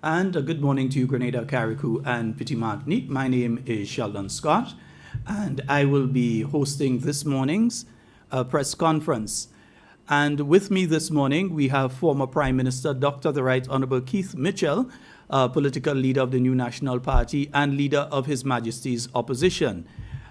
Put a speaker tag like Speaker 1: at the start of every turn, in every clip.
Speaker 1: And good morning to you, Grenada, Carriacou, and Petit Martinique. My name is Sheldon Scott, and I will be hosting this morning's press conference. And with me this morning, we have former Prime Minister, Dr. the Right Honorable Keith Mitchell, political leader of the New National Party and leader of His Majesty's opposition.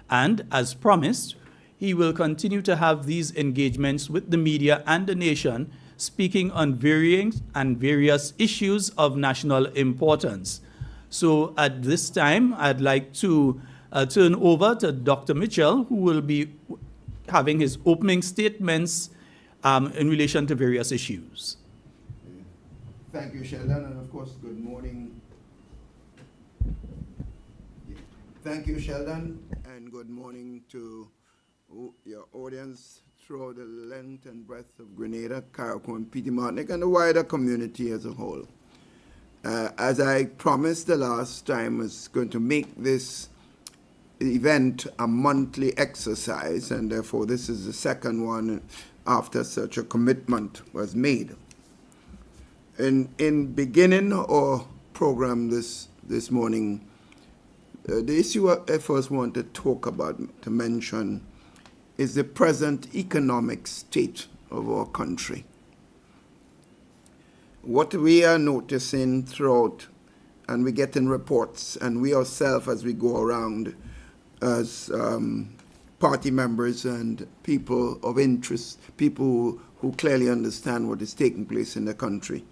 Speaker 1: And as promised, he will continue to have these engagements with the media and the nation, speaking on varying and various issues of national importance. So at this time, I'd like to turn over to Dr. Mitchell, who will be having his opening statements in relation to various issues.
Speaker 2: Thank you, Sheldon, and of course, good morning. Thank you, Sheldon, and good morning to your audience throughout the length and breadth of Grenada, Carriacou, and Petit Martinique, and the wider community as a whole. As I promised the last time, I was going to make this event a monthly exercise, and therefore this is the second one after such a commitment was made. In beginning our program this morning, the issue I first want to talk about, to mention, is the present economic state of our country. What we are noticing throughout, and we get in reports, and we ourselves as we go around as party members and people of interest, people who clearly understand what is taking place in the country,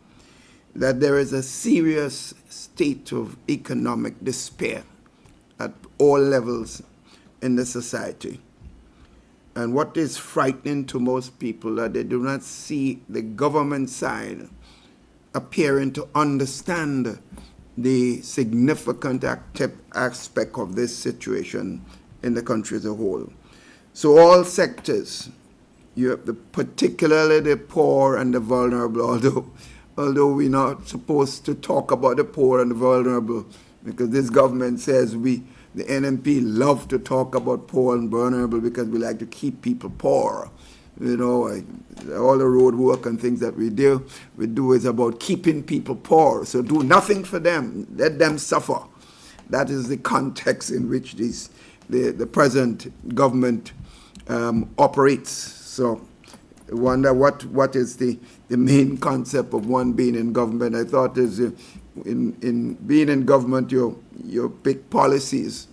Speaker 2: that there is a serious state of economic despair at all levels in the society. And what is frightening to most people that they do not see the government side appearing to understand the significant aspect of this situation in the country as a whole. So all sectors, you have particularly the poor and the vulnerable, although we're not supposed to talk about the poor and the vulnerable, because this government says the NNP love to talk about poor and vulnerable because we like to keep people poor. You know, all the road work and things that we do is about keeping people poor. So do nothing for them. Let them suffer. That is the context in which the present government operates. So I wonder what is the main concept of one being in government. I thought is in being in government, you pick policies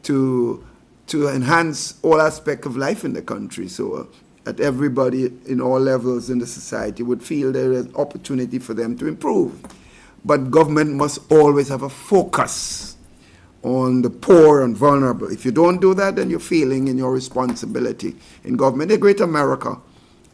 Speaker 2: to enhance all aspects of life in the country, so that everybody in all levels in the society would feel there is opportunity for them to improve. But government must always have a focus on the poor and vulnerable. If you don't do that, then you're failing in your responsibility in government. In Great America,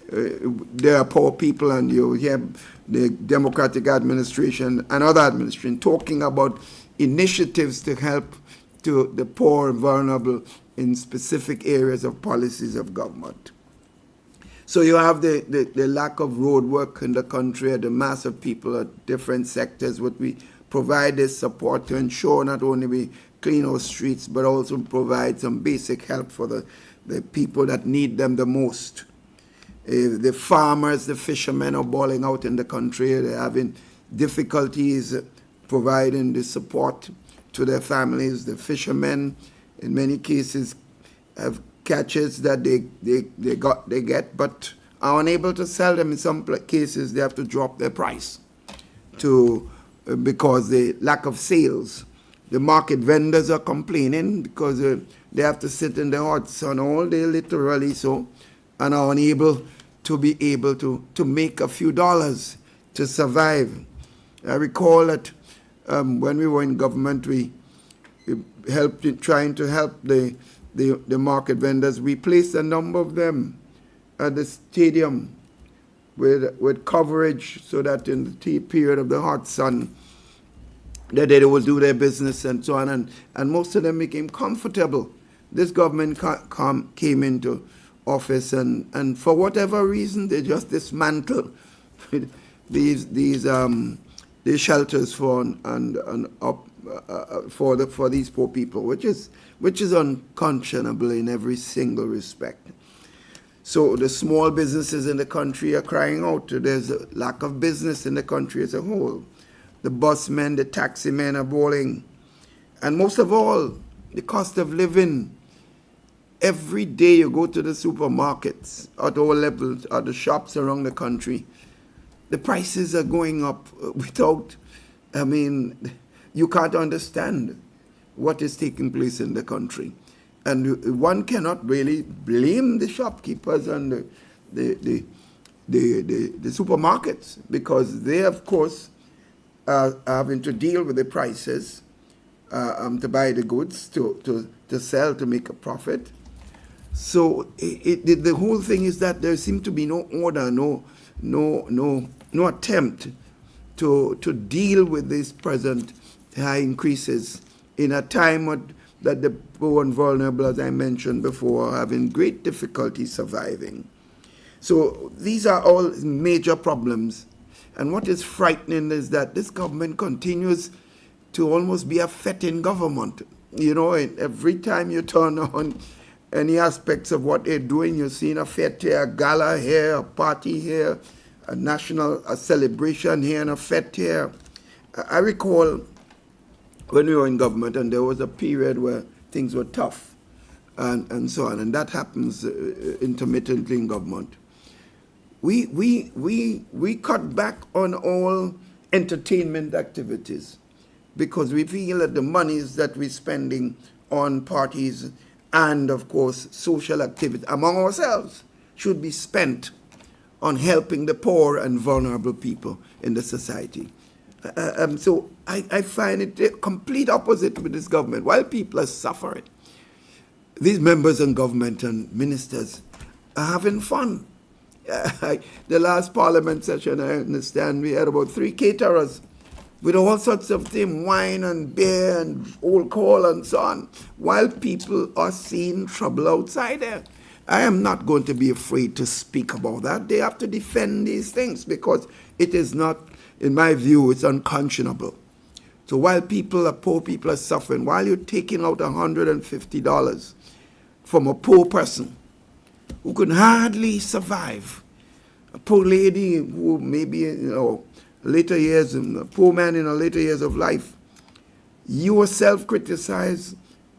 Speaker 2: there are poor people, and you hear the Democratic administration and other administration talking about initiatives to help to the poor and vulnerable in specific areas of policies of government. So you have the lack of road work in the country, the mass of people at different sectors. What we provide is support to ensure not only we clean our streets, but also provide some basic help for the people that need them the most. The farmers, the fishermen are balling out in the country. They're having difficulties providing the support to their families. The fishermen, in many cases, have catches that they get, but are unable to sell them. In some cases, they have to drop their price because the lack of sales. The market vendors are complaining because they have to sit in the hot sun all day, literally so, and are unable to be able to make a few dollars to survive. I recall that when we were in government, we helped trying to help the market vendors. We placed a number of them at the stadium with coverage so that in the period of the hot sun that they will do their business and so on. And most of them became comfortable. This government came into office and for whatever reason they just dismantled these shelters for these poor people, which is unconscionable in every single respect. So the small businesses in the country are crying out. There's a lack of business in the country as a whole. the busmen, the taxi men are bawling. And most of all, the cost of living. Every day you go to the supermarkets at all levels, at the shops around the country, the prices are going up you can't understand what is taking place in the country. And one cannot really blame the shopkeepers and the supermarkets, because they, of course, are having to deal with the prices to buy the goods, to sell, to make a profit. So the whole thing is that there seems to be no order, no attempt to deal with these present high increases in a time that the poor and vulnerable, as I mentioned before, are having great difficulty surviving. So these are all major problems. And what is frightening is that this government continues to almost be a fetting government. You know, every time you turn on any aspects of what they're doing, you're seeing a fete here, a gala here, a party here, a celebration here, and a fete here. I recall when we were in government, and there was a period where things were tough, and so on, and that happens intermittently in government. We cut back on all entertainment activities because we feel that the monies that we're spending on parties and, of course, social activity among ourselves should be spent on helping the poor and vulnerable people in the society. So I find it the complete opposite with this government. While people are suffering, these members in government and ministers are having fun. The last parliament session, I understand, we had about 3 caterers with all sorts of things, wine and beer and alcohol and so on, while people are seeing trouble outside there. I am not going to be afraid to speak about that. They have to defend these things because it is not, in my view, it's unconscionable. So while poor people are suffering, while you're taking out $150 from a poor person who can hardly survive, a poor lady who maybe, later years, a poor man in her later years of life, you yourself criticized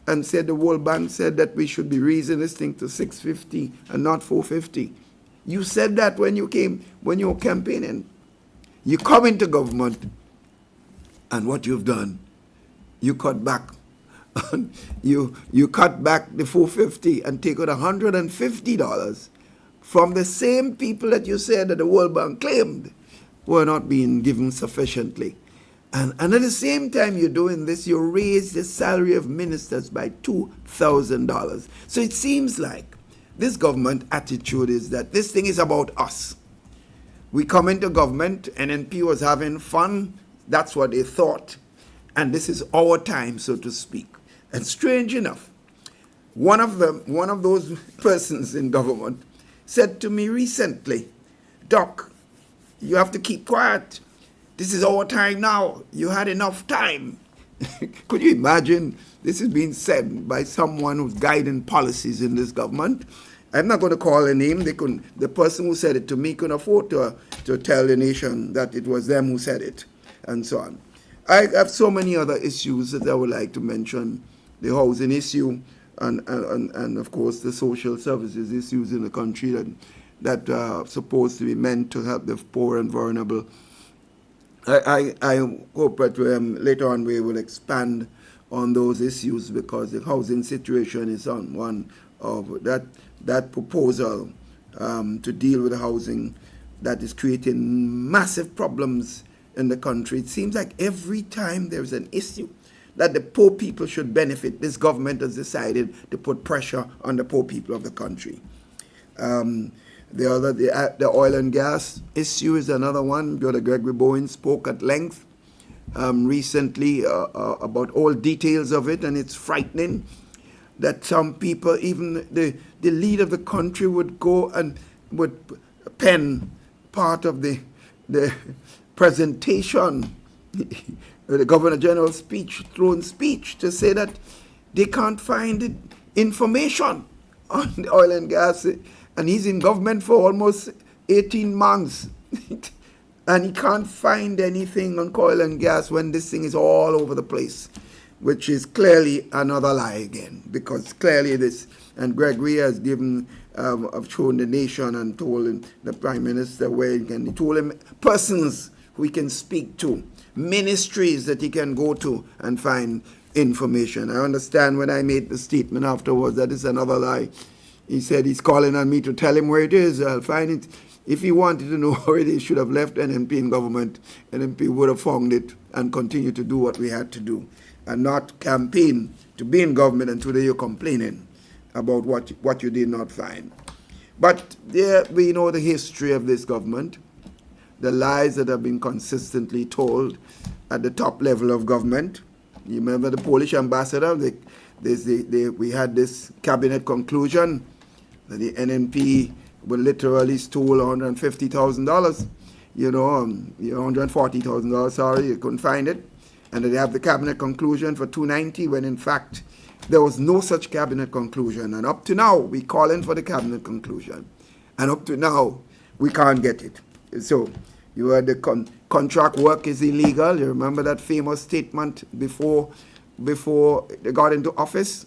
Speaker 2: and said the World Bank said that we should be raising this thing to $650 and not $450. You said that when you were campaigning. You come into government, and what you've done, you cut back. you cut back the $450 and take out $150 from the same people that you said that the World Bank claimed were not being given sufficiently. And at the same time you're doing this, you raise the salary of ministers by $2,000. So it seems like this government attitude is that this thing is about us. We come into government, NNP was having fun, that's what they thought. And this is our time, so to speak. And strange enough, one of those persons in government said to me recently, Doc, you have to keep quiet. This is our time now. You had enough time. Could you imagine this is being said by someone who's guiding policies in this government? I'm not going to call a name. The person who said it to me couldn't afford to tell the nation that it was them who said it, and so on. I have so many other issues that I would like to mention. The housing issue and of course, the social services issues in the country that are supposed to be meant to help the poor and vulnerable. I hope that later on we will expand on those issues because the housing situation is on one of that proposal to deal with the housing that is creating massive problems in the country. It seems like every time there's an issue that the poor people should benefit, this government has decided to put pressure on the poor people of the country. The oil and gas issue is another one. Brother Gregory Bowen spoke at length recently about all details of it, and it's frightening that some people, even the leader of the country, would go and would pen part of the presentation, the Governor General's speech, throne speech, to say that they can't find information on the oil and gas, and he's in government for almost 18 months. And he can't find anything on oil and gas when this thing is all over the place, which is clearly another lie again, because clearly this, and Gregory has given, have shown the nation and told him, the Prime Minister, where he can, he told him persons who he can speak to, ministries that he can go to and find information. I understand when I made the statement afterwards that is another lie. He said he's calling on me to tell him where it is. I'll find it. If he wanted to know where it is, he should have left NNP in government. NNP would have found it and continued to do what we had to do, and not campaign to be in government, and today you're complaining about what you did not find. But there we know the history of this government, the lies that have been consistently told at the top level of government. You remember the Polish ambassador? We had this cabinet conclusion that the NNP will literally stole $150,000, $140,000, sorry, you couldn't find it. And they have the cabinet conclusion for 290, when in fact there was no such cabinet conclusion. And up to now, we calling for the cabinet conclusion. And up to now, we can't get it. So you heard the contract work is illegal. You remember that famous statement before they got into office?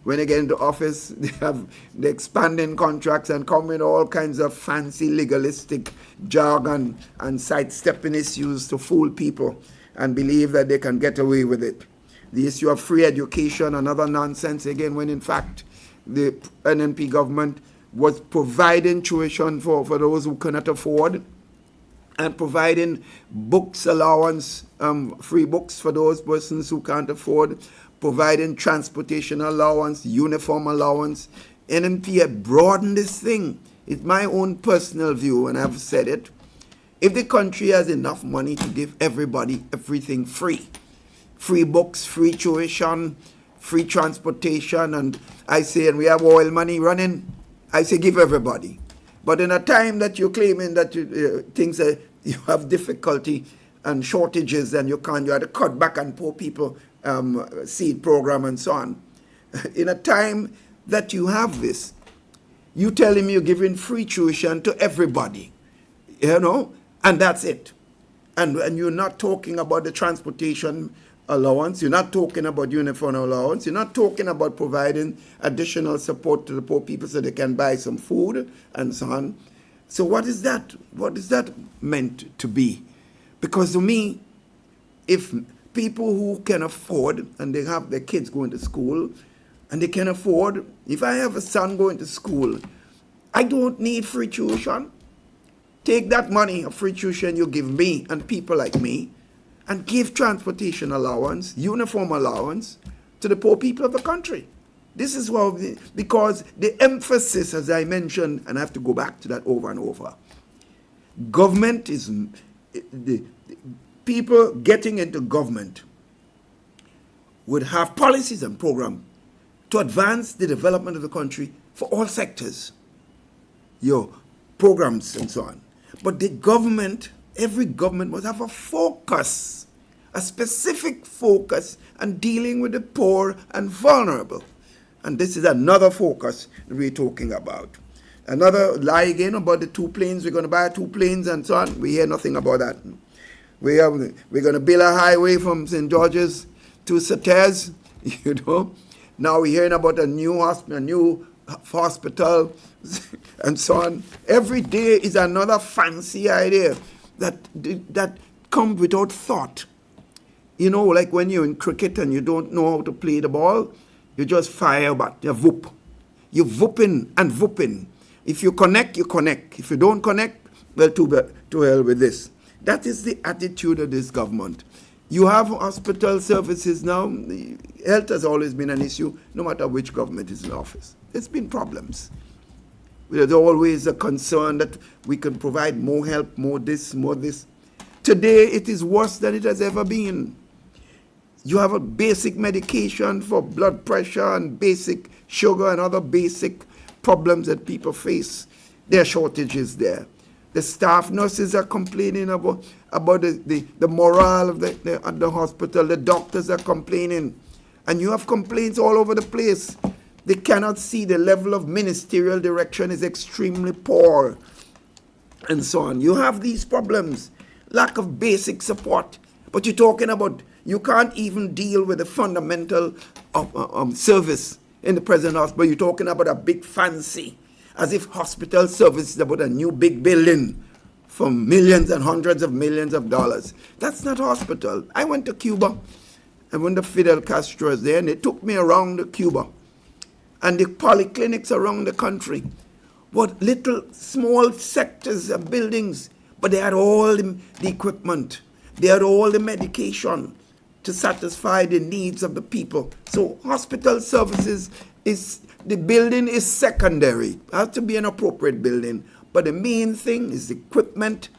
Speaker 2: When they get into office, they have the expanding contracts and come with all kinds of fancy legalistic jargon and sidestepping issues to fool people and believe that they can get away with it. The issue of free education, another nonsense again, when in fact the NNP government was providing tuition for those who cannot afford, and providing books allowance, free books for those persons who can't afford, providing transportation allowance, uniform allowance. NNP had broadened this thing. It's my own personal view, and I've said it. If the country has enough money to give everybody everything free, free books, free tuition, free transportation, and I say, and we have oil money running, I say give everybody. But in a time that you're claiming that things you have difficulty and shortages, and you have to cut back on poor people seed program and so on. In a time that you have this, you tell him you're giving free tuition to everybody, and that's it. And you're not talking about the transportation allowance, you're not talking about uniform allowance, you're not talking about providing additional support to the poor people so they can buy some food and so on. So what is that? What is that meant to be? Because to me, if people who can afford, and they have their kids going to school, and they can afford, if I have a son going to school, I don't need free tuition. Take that money of free tuition you give me and people like me, and give transportation allowance, uniform allowance to the poor people of the country. This is what, because the emphasis, as I mentioned, and I have to go back to that over and over, government is, the people getting into government would have policies and programs to advance the development of the country for all sectors, programs and so on. But the government, every government must have a focus, a specific focus on dealing with the poor and vulnerable. And this is another focus that we're talking about. Another lie again about the 2 planes. We're going to buy 2 planes and so on. We hear nothing about that. We're going to build a highway from St. George's to Sates, Now we're hearing about a new hospital and so on. Every day is another fancy idea that comes without thought. Like when you're in cricket and you don't know how to play the ball, you just fire back, you whoop. You're whooping and whooping. If you connect, you connect. If you don't connect, well, to hell with this. That is the attitude of this government. You have hospital services now. Health has always been an issue, no matter which government is in office. There's been problems. There's always a concern that we can provide more help, more this, more this. Today, it is worse than it has ever been. You have a basic medication for blood pressure and basic sugar and other basic problems that people face. There are shortages there. The staff nurses are complaining about the morale of the hospital. The doctors are complaining. And you have complaints all over the place. They cannot see the level of ministerial direction is extremely poor. And so on. You have these problems. lack of basic support. But you're talking about you can't even deal with the fundamental service in the present hospital. You're talking about a big fancy, as if hospital service is about a new big building for millions and hundreds of millions of dollars. That's not hospital. I went to Cuba, and when the Fidel Castro was there, and they took me around Cuba, and the polyclinics around the country, what little small sectors of buildings, but they had all the equipment, they had all the medication to satisfy the needs of the people. So hospital services the building is secondary. It has to be an appropriate building. But the main thing is the equipment,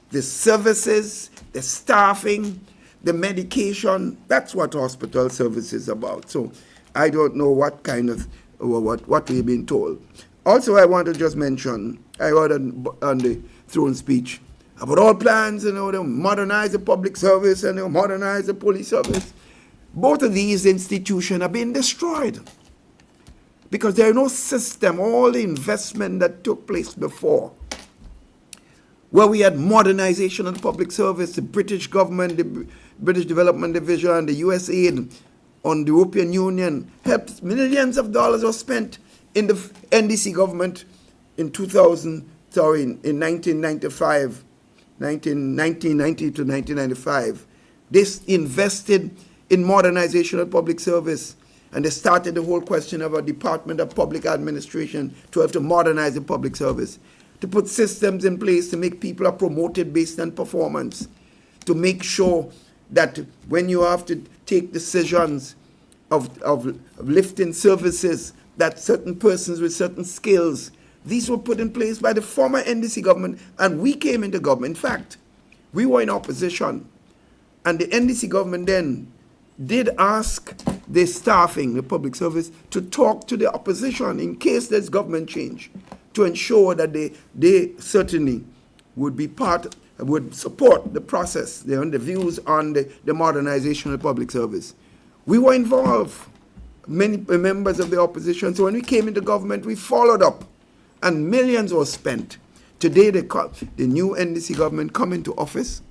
Speaker 2: the services, the staffing, the medication. That's what hospital service is about. So I don't know what kind of, what we've been told. Also, I want to just mention, I heard on the throne speech about all plans, to modernize the public service and modernize the police service. Both of these institutions are being destroyed because there is no system, all the investment that took place before, where we had modernization of the public service, the British government, the British Development Division, the US aid on the European Union, helped millions of dollars were spent in the NDC government in 1995. 1990 to 1995, they invested in modernization of public service, and they started the whole question of a Department of Public Administration to have to modernize the public service, to put systems in place to make people are promoted based on performance, to make sure that when you have to take decisions of lifting services, that certain persons with certain skills, these were put in place by the former NDC government, and we came into government. In fact, we were in opposition, and the NDC government then did ask the staffing, the public service, to talk to the opposition in case there's government change, to ensure that they certainly would support the process, the views on the modernization of the public service. We were involved, many members of the opposition, so when we came into government, we followed up, and millions were spent. Today, the new NDC government come into office,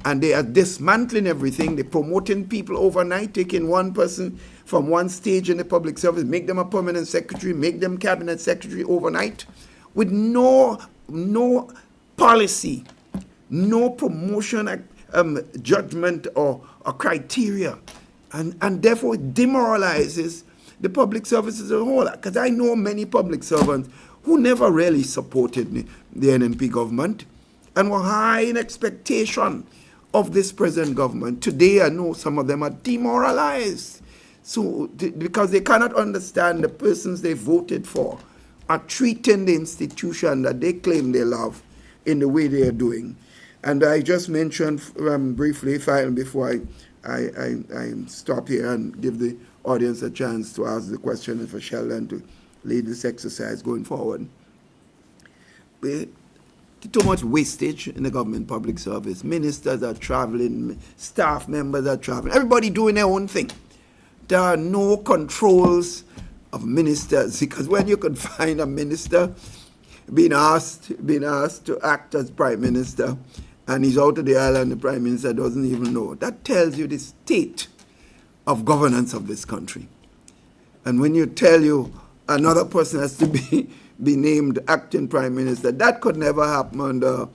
Speaker 2: and they are dismantling everything. They're promoting people overnight, taking one person from one stage in the public service, make them a permanent secretary, make them cabinet secretary overnight, with no policy, no promotion judgment or criteria, and therefore it demoralizes the public service as a whole. Because I know many public servants who never really supported the NNP government and were high in expectation of this present government. Today, I know some of them are demoralized. So, because they cannot understand the persons they voted for are treating the institution that they claim they love in the way they are doing. And I just mentioned briefly, before I stop here and give the audience a chance to ask the question for Sheldon to lead this exercise going forward. Too much wastage in the government public service. Ministers are traveling, staff members are traveling, everybody doing their own thing. There are no controls of ministers, because when you can find a minister being asked to act as prime minister, and he's out of the island, the prime minister doesn't even know, that tells you the state of governance of this country. And when you tell you another person has to be named acting prime minister, that could never happen under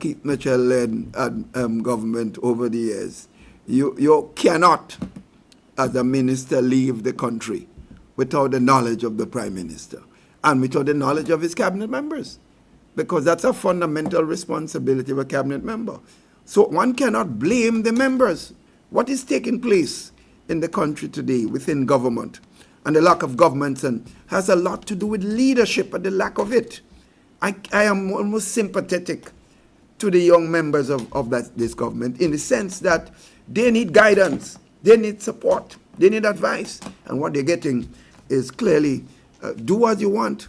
Speaker 2: Keith Mitchell-led government over the years. You cannot, as a minister, leave the country without the knowledge of the prime minister and without the knowledge of his cabinet members, because that's a fundamental responsibility of a cabinet member. So one cannot blame the members. What is taking place in the country today within government and the lack of government has a lot to do with leadership and the lack of it. I am almost sympathetic to the young members of this government, in the sense that they need guidance, they need support, they need advice, and what they're getting is clearly do as you want.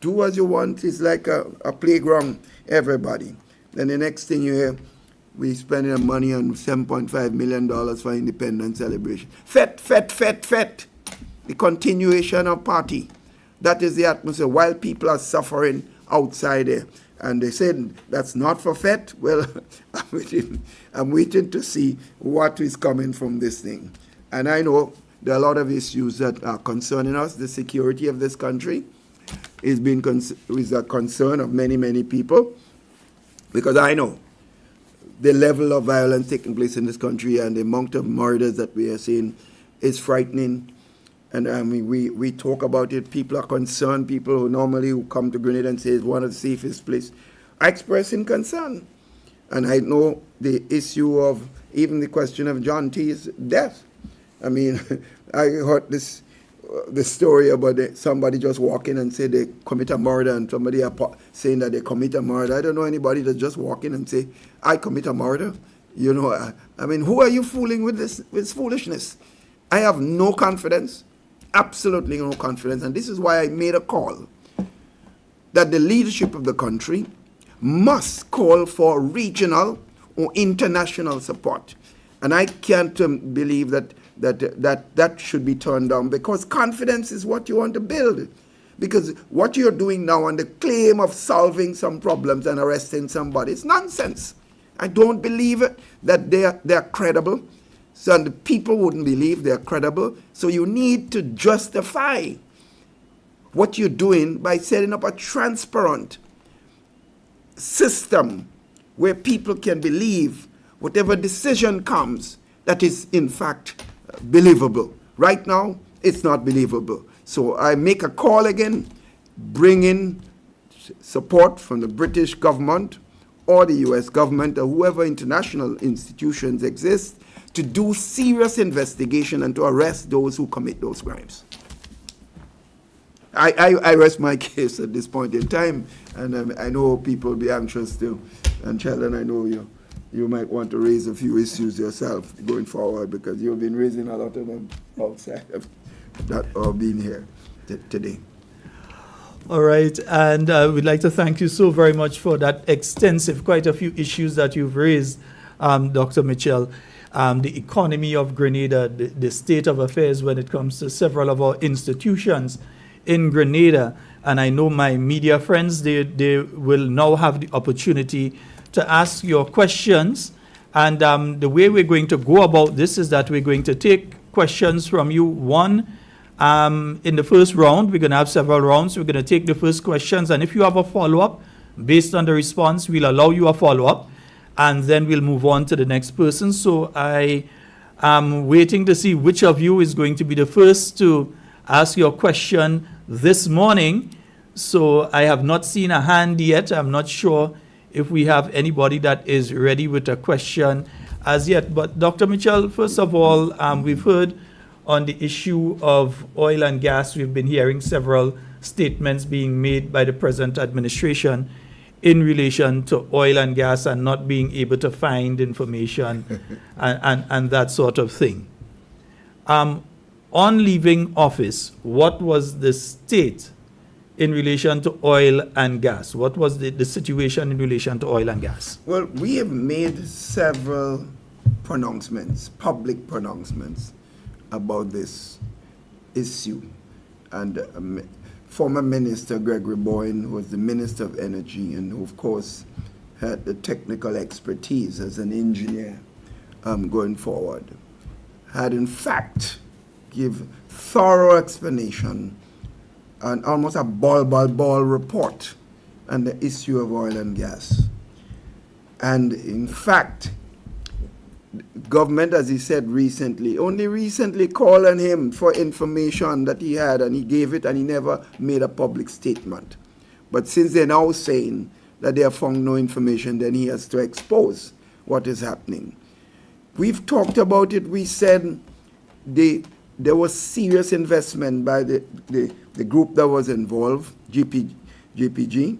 Speaker 2: Do as you want is like a playground, everybody. Then the next thing you hear, we spending money on $7.5 million for independence celebration. Fet. The continuation of party. That is the atmosphere. While people are suffering outside there. And they said, that's not for FET. Well, I'm waiting to see what is coming from this thing. And I know there are a lot of issues that are concerning us. The security of this country is a concern of many, many people, because I know the level of violence taking place in this country and the amount of murders that we are seeing is frightening. And I mean, we talk about it. People are concerned. People who come to Grenada and say it's one of the safest places are expressing concern. And I know the issue of even the question of John T.'s death. I mean, I heard this story about somebody just walking and say they commit a murder, and somebody saying that they commit a murder. I don't know anybody that just walk in and say, I commit a murder. You know, I mean, who are you fooling with this foolishness? I have no confidence, absolutely no confidence, and this is why I made a call that the leadership of the country must call for regional or international support. And I can't believe that should be turned down, because confidence is what you want to build. Because what you're doing now on the claim of solving some problems and arresting somebody, it's nonsense. I don't believe it, that they're credible. So the people wouldn't believe they're credible. So you need to justify what you're doing by setting up a transparent system where people can believe whatever decision comes, that is in fact believable. Right now, it's not believable. So I make a call again, bring in support from the British government or the US government or whoever international institutions exist to do serious investigation and to arrest those who commit those crimes. I rest my case at this point in time, and I know people will be anxious to, and Sheldon, I know you might want to raise a few issues yourself going forward, because you've been raising a lot of them outside of that or being here today.
Speaker 1: All right, and we'd like to thank you so very much for that extensive, quite a few issues that you've raised, Dr. Mitchell. The economy of Grenada, the state of affairs when it comes to several of our institutions in Grenada. And I know my media friends, they will now have the opportunity to ask your questions. And the way we're going to go about this is that we're going to take questions from you. One, in the first round, we're going to have several rounds. We're going to take the first questions. And if you have a follow-up, based on the response, we'll allow you a follow-up. And then we'll move on to the next person. So I am waiting to see which of you is going to be the first to ask your question this morning. So I have not seen a hand yet. I'm not sure if we have anybody that is ready with a question as yet. But Dr. Mitchell, first of all, we've heard on the issue of oil and gas, we've been hearing several statements being made by the present administration in relation to oil and gas and not being able to find information and that sort of thing. On leaving office, what was the state in relation to oil and gas? What was the situation in relation to oil and gas?
Speaker 2: Well, we have made several pronouncements, public pronouncements, about this issue. And former Minister Gregory Boyne, who was the Minister of Energy and who, of course, had the technical expertise as an engineer going forward, had in fact give thorough explanation and almost a ball report on the issue of oil and gas. And in fact, government, as he said recently, only recently called on him for information that he had, and he gave it, and he never made a public statement. But since they're now saying that they have found no information, then he has to expose what is happening. We've talked about it. We said there was serious investment by the group that was involved, GPG.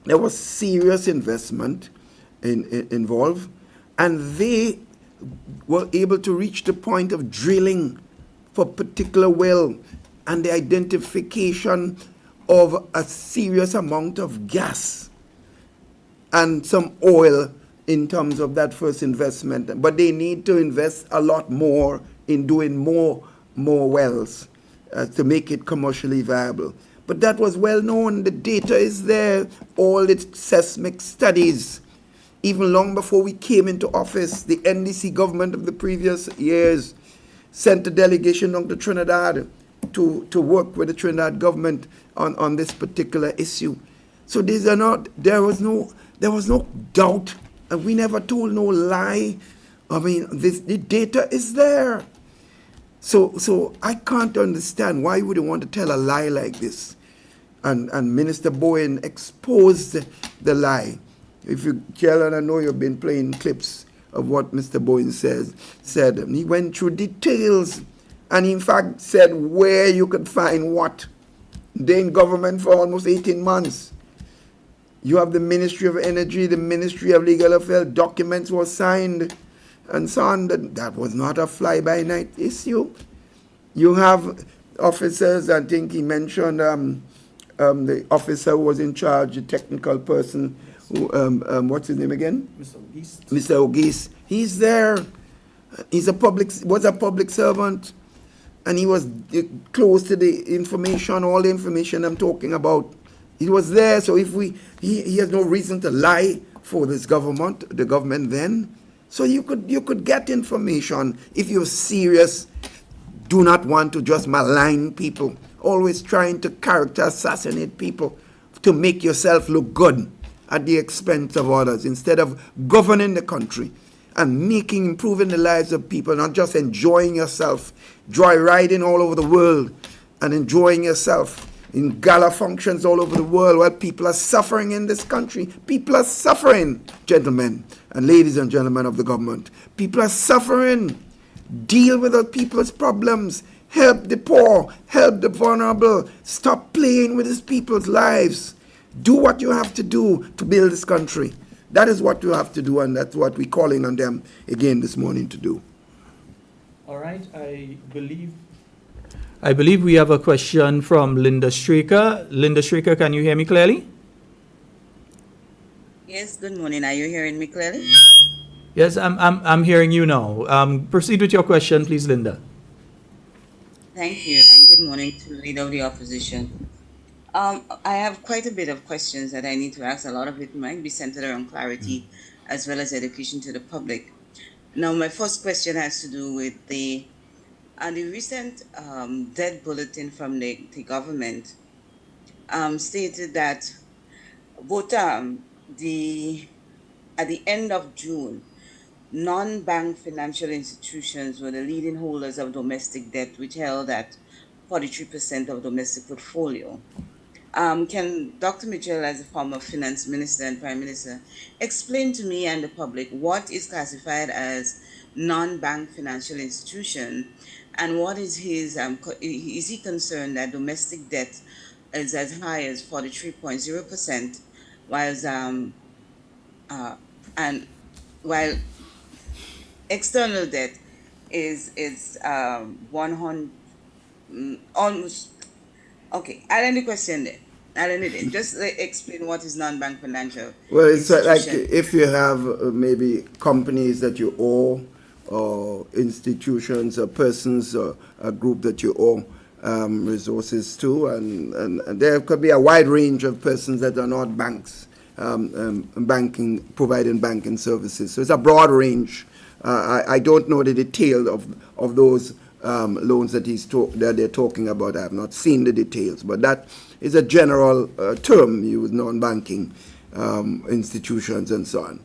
Speaker 2: There was serious investment involved. And they were able to reach the point of drilling for particular well and the identification of a serious amount of gas and some oil in terms of that first investment. But they need to invest a lot more in doing more wells to make it commercially viable. But that was well known. The data is there. All the seismic studies, even long before we came into office, the NDC government of the previous years sent a delegation down to Trinidad to work with the Trinidad government on this particular issue. So these are not, there was no doubt, and we never told no lie. I mean, the data is there. So I can't understand why would you want to tell a lie like this. And Minister Bowen exposed the lie. If you, Kellen, I know you've been playing clips of what Mr. Bowen said. He went through details and in fact said where you could find what. They're in government for almost 18 months. You have the Ministry of Energy, the Ministry of Legal Affairs, documents were signed and so on. That was not a fly-by-night issue. You have officers, I think he mentioned the officer who was in charge, the technical person, who, what's his name again?
Speaker 1: Mr. Ogis.
Speaker 2: Mr. Ogis. He's there. Was a public servant, and he was close to the information, all the information I'm talking about. He was there, so if he has no reason to lie for this government, the government then. So you could get information if you're serious. Do not want to just malign people, always trying to character assassinate people to make yourself look good at the expense of others, instead of governing the country and improving the lives of people, not just enjoying yourself, joyriding all over the world and enjoying yourself in gala functions all over the world while people are suffering in this country. People are suffering, gentlemen and ladies and gentlemen of the government. People are suffering. Deal with other people's problems. Help the poor. Help the vulnerable. Stop playing with these people's lives. Do what you have to do to build this country. That is what you have to do, and that's what we're calling on them again this morning to do.
Speaker 1: All right, I believe we have a question from Linda Straker. Linda Straker, can you hear me clearly?
Speaker 3: Yes, good morning. Are you hearing me clearly?
Speaker 1: Yes, I'm hearing you now. Proceed with your question, please, Linda.
Speaker 3: Thank you, and good morning to the Leader of the Opposition. I have quite a bit of questions that I need to ask. A lot of it might be centered around clarity as well as education to the public. Now, my first question has to do with the recent debt bulletin from the government stated that at the end of June, non-bank financial institutions were the leading holders of domestic debt, which held at 43% of domestic portfolio. Can Dr. Mitchell, as a former finance minister and prime minister, explain to me and the public what is classified as non-bank financial institution, and what is his, is he concerned that domestic debt is as high as 43.0%, while external debt is 100, almost. Okay, I'll end the question there. I'll end it there. Just explain what is non-bank financial.
Speaker 2: Well, it's like if you have maybe companies that you owe, or institutions or persons or a group that you owe resources to, and there could be a wide range of persons that are not banks, providing banking services. So it's a broad range. I don't know the detail of those loans that that they're talking about. I have not seen the details, but that is a general term used, non-banking institutions and so on.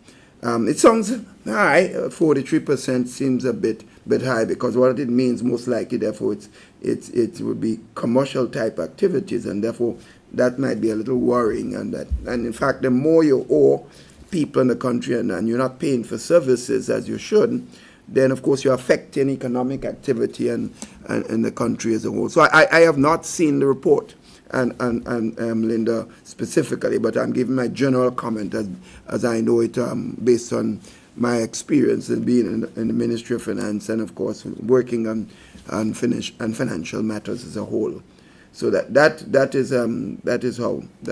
Speaker 2: It sounds high. 43% seems a bit high, because what it means most likely, therefore, it would be commercial type activities, and therefore that might be a little worrying. And in fact, the more you owe people in the country and you're not paying for services as you should, then of course you're affecting economic activity and the country as a whole. So I have not seen the report, and Linda specifically, but I'm giving my general comment as I know it, based on my experience in being in the Ministry of Finance, and of course working on financial matters as a whole. So that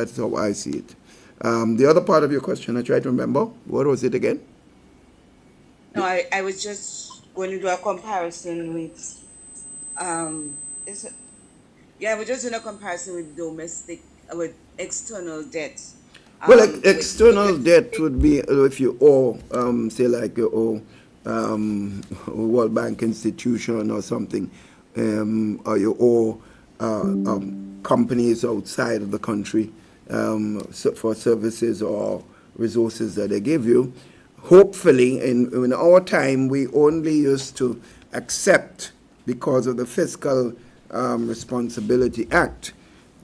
Speaker 2: is how I see it. The other part of your question, I try to remember. What was it again?
Speaker 3: No, I was just going to do a comparison with Yeah, we're just doing a comparison with with external debt.
Speaker 2: Well,
Speaker 3: With
Speaker 2: external debt
Speaker 3: domestic,
Speaker 2: would be if you owe, say, like you owe World Bank institution or something, or you owe companies outside of the country for services or resources that they give you. Hopefully, in our time, we only used to accept, because of the Fiscal Responsibility Act,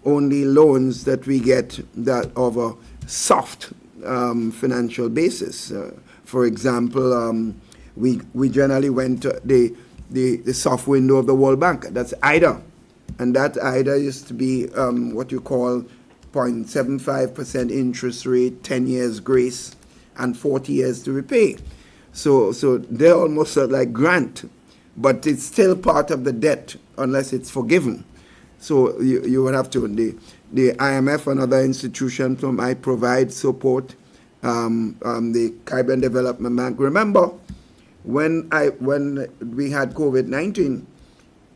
Speaker 2: only loans that we get that of a soft financial basis. For example, we generally went to the soft window of the World Bank. That's IDA. And that IDA used to be what you call 0.75% interest rate, 10 years grace, and 40 years to repay. So they're almost like grant, but it's still part of the debt unless it's forgiven. So you would have to, the IMF and other institutions might provide support, the Caribbean Development Bank. Remember, when we had COVID-19,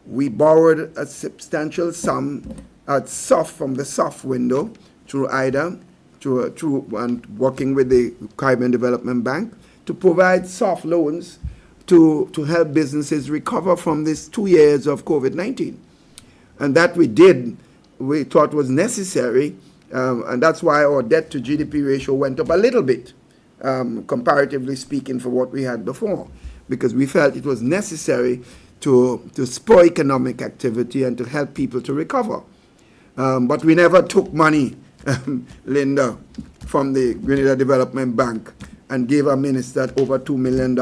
Speaker 2: we borrowed a substantial sum from the soft window through IDA, and working with the Caribbean Development Bank to provide soft loans to help businesses recover from these 2 years of COVID-19. And that we thought was necessary, and that's why our debt to GDP ratio went up a little bit, comparatively speaking, for what we had before, because we felt it was necessary to spur economic activity and to help people to recover. But we never took money, Linda, from the Grenada Development Bank and gave a minister over $2 million.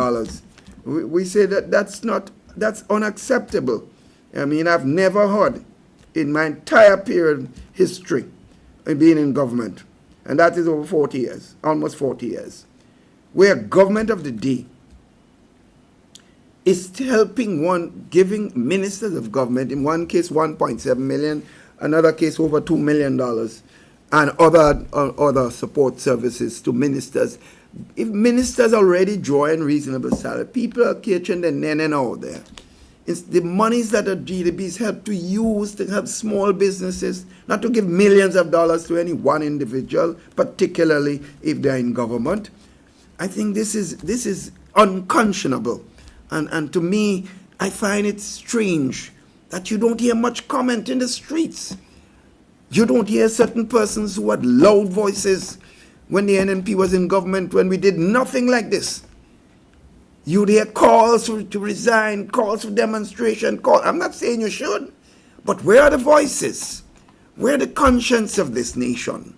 Speaker 2: We say that's unacceptable. I mean, I've never heard in my entire period history of being in government, and that is over 40 years, almost 40 years, where government of the day is helping giving ministers of government, in one case 1.7 million, another case over $2 million, and other support services to ministers. If ministers already drawing reasonable salary, people are catching the nene out there. It's the monies that the GDPs help to use to help small businesses, not to give millions of dollars to any one individual, particularly if they're in government. I think this is unconscionable. And to me, I find it strange that you don't hear much comment in the streets. You don't hear certain persons who had loud voices when the NNP was in government, when we did nothing like this. You'd hear calls to resign, calls for demonstration, I'm not saying you should, but where are the voices? Where are the conscience of this nation?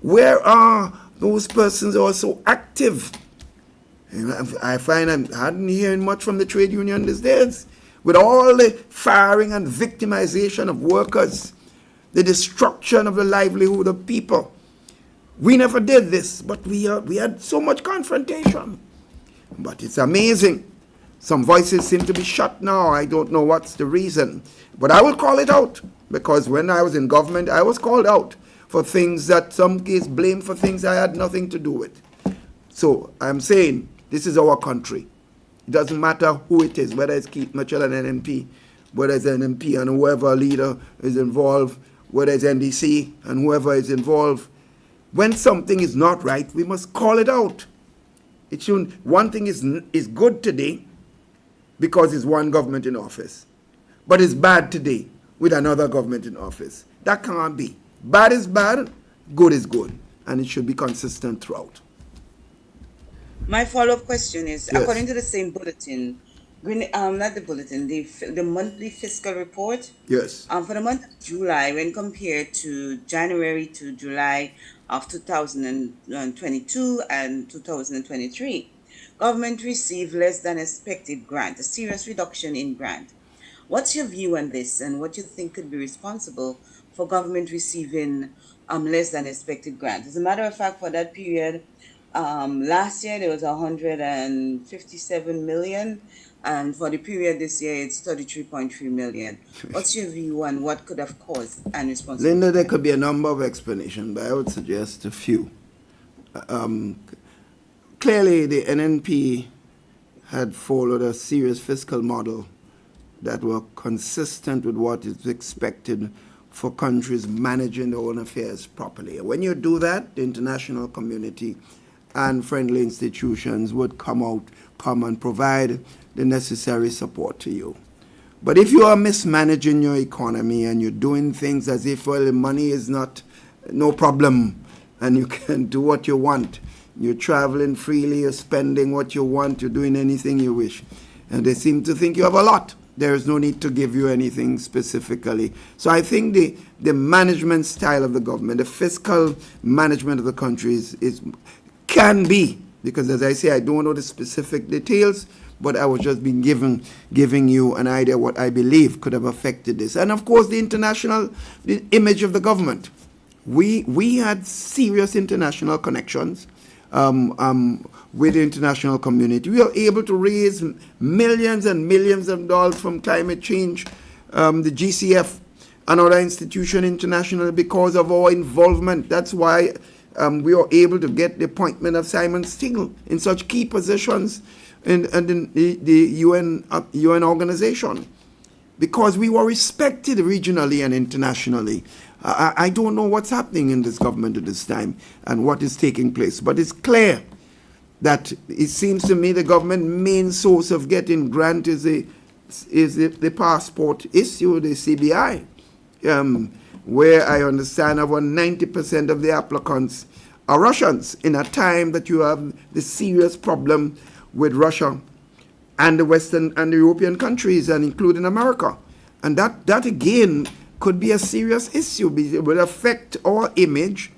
Speaker 2: Where are those persons who are so active? And I find I hadn't hearing much from the trade union these days. With all the firing and victimization of workers, the destruction of the livelihood of people. We never did this, but we had so much confrontation. But it's amazing. Some voices seem to be shut now. I don't know what's the reason. But I will call it out, because when I was in government, I was called out for things that some case blamed for things I had nothing to do with. So I'm saying this is our country. It doesn't matter who it is, whether it's Keith Mitchell and NMP, whether it's NMP and whoever leader is involved, whether it's NDC and whoever is involved. When something is not right, we must call it out. It shouldn't. One thing is good today because it's one government in office, but it's bad today with another government in office. That can't be. Bad is bad, good is good, and it should be consistent throughout.
Speaker 3: my follow-up question is,
Speaker 2: Yes.
Speaker 3: according to the same bulletin, not the bulletin, the monthly fiscal report,
Speaker 2: Yes.
Speaker 3: for the month of July, when compared to January to July of 2022 and 2023, government received less than expected grant, a serious reduction in grant. What's your view on this, and what you think could be responsible for government receiving less than expected grant? As a matter of fact, for that period, last year there was 157 million, and for the period this year it's 33.3 million. What's your view on what could have caused and responsible?
Speaker 2: Linda, there could be a number of explanations, but I would suggest a few. Clearly, the NNP had followed a serious fiscal model that were consistent with what is expected for countries managing their own affairs properly. When you do that, the international community and friendly institutions would come and provide the necessary support to you. But if you are mismanaging your economy and you're doing things as if, well, the money is no problem and you can do what you want, you're traveling freely, you're spending what you want, you're doing anything you wish, and they seem to think you have a lot, there is no need to give you anything specifically. So I think the management style of the government, the fiscal management of the country can be, because as I say, I don't know the specific details, but I was just being giving you an idea what I believe could have affected this. And of course, the image of the government. We had serious international connections with the international community. We were able to raise millions and millions of dollars from climate change, the GCF, and other institutions internationally because of our involvement. That's why we were able to get the appointment of Simon Stingel in such key positions in the UN organization, because we were respected regionally and internationally. I don't know what's happening in this government at this time and what is taking place, but it's clear that it seems to me the government main source of getting grant is the passport issue, the CBI, where I understand over 90% of the applicants are Russians in a time that you have the serious problem with Russia and the Western and the European countries, and including America. And that again could be a serious issue. It will affect our image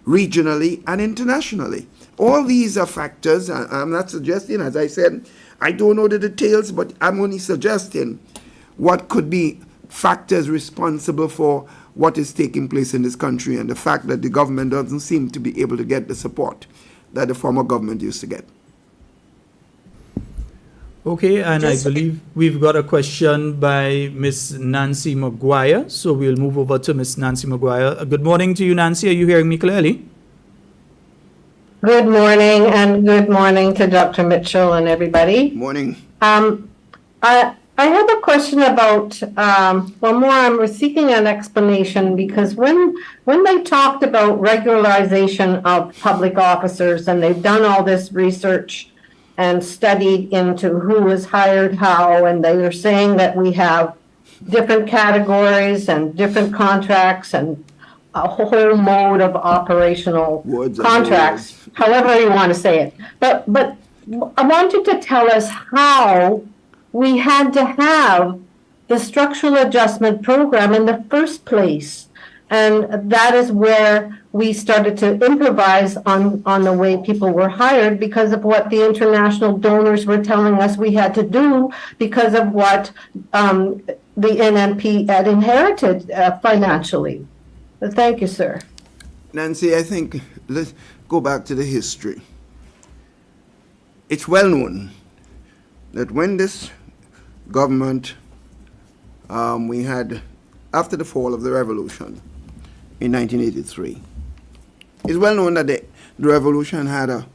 Speaker 2: regionally and internationally. All these are factors. I'm not suggesting, as I said, I don't know the details, but I'm only suggesting what could be factors responsible for what is taking place in this country and the fact that the government doesn't seem to be able to get the support that the former government used to get.
Speaker 1: Okay, and I believe we've got a question by Miss Nancy Maguire, so we'll move over to Miss Nancy Maguire. Good morning to you, Nancy. Are you hearing me clearly?
Speaker 4: Good morning, and good morning to Dr. Mitchell and everybody.
Speaker 2: Morning.
Speaker 4: I have a question about, I'm seeking an explanation, because when they talked about regularization of public officers, and they've done all this research and studied into who was hired how, and they are saying that we have different categories and different contracts and a whole mode of operational contracts, however you want to say it. But I wanted to tell us how we had to have the structural adjustment program in the first place. And that is where we started to improvise on the way people were hired, because of what the international donors were telling us we had to do, because of what the NNP had inherited financially. But thank you, sir.
Speaker 2: Nancy, I think let's go back to the history. It's well known that when this government we had, after the fall of the revolution in 1983, it's well known that the revolution had a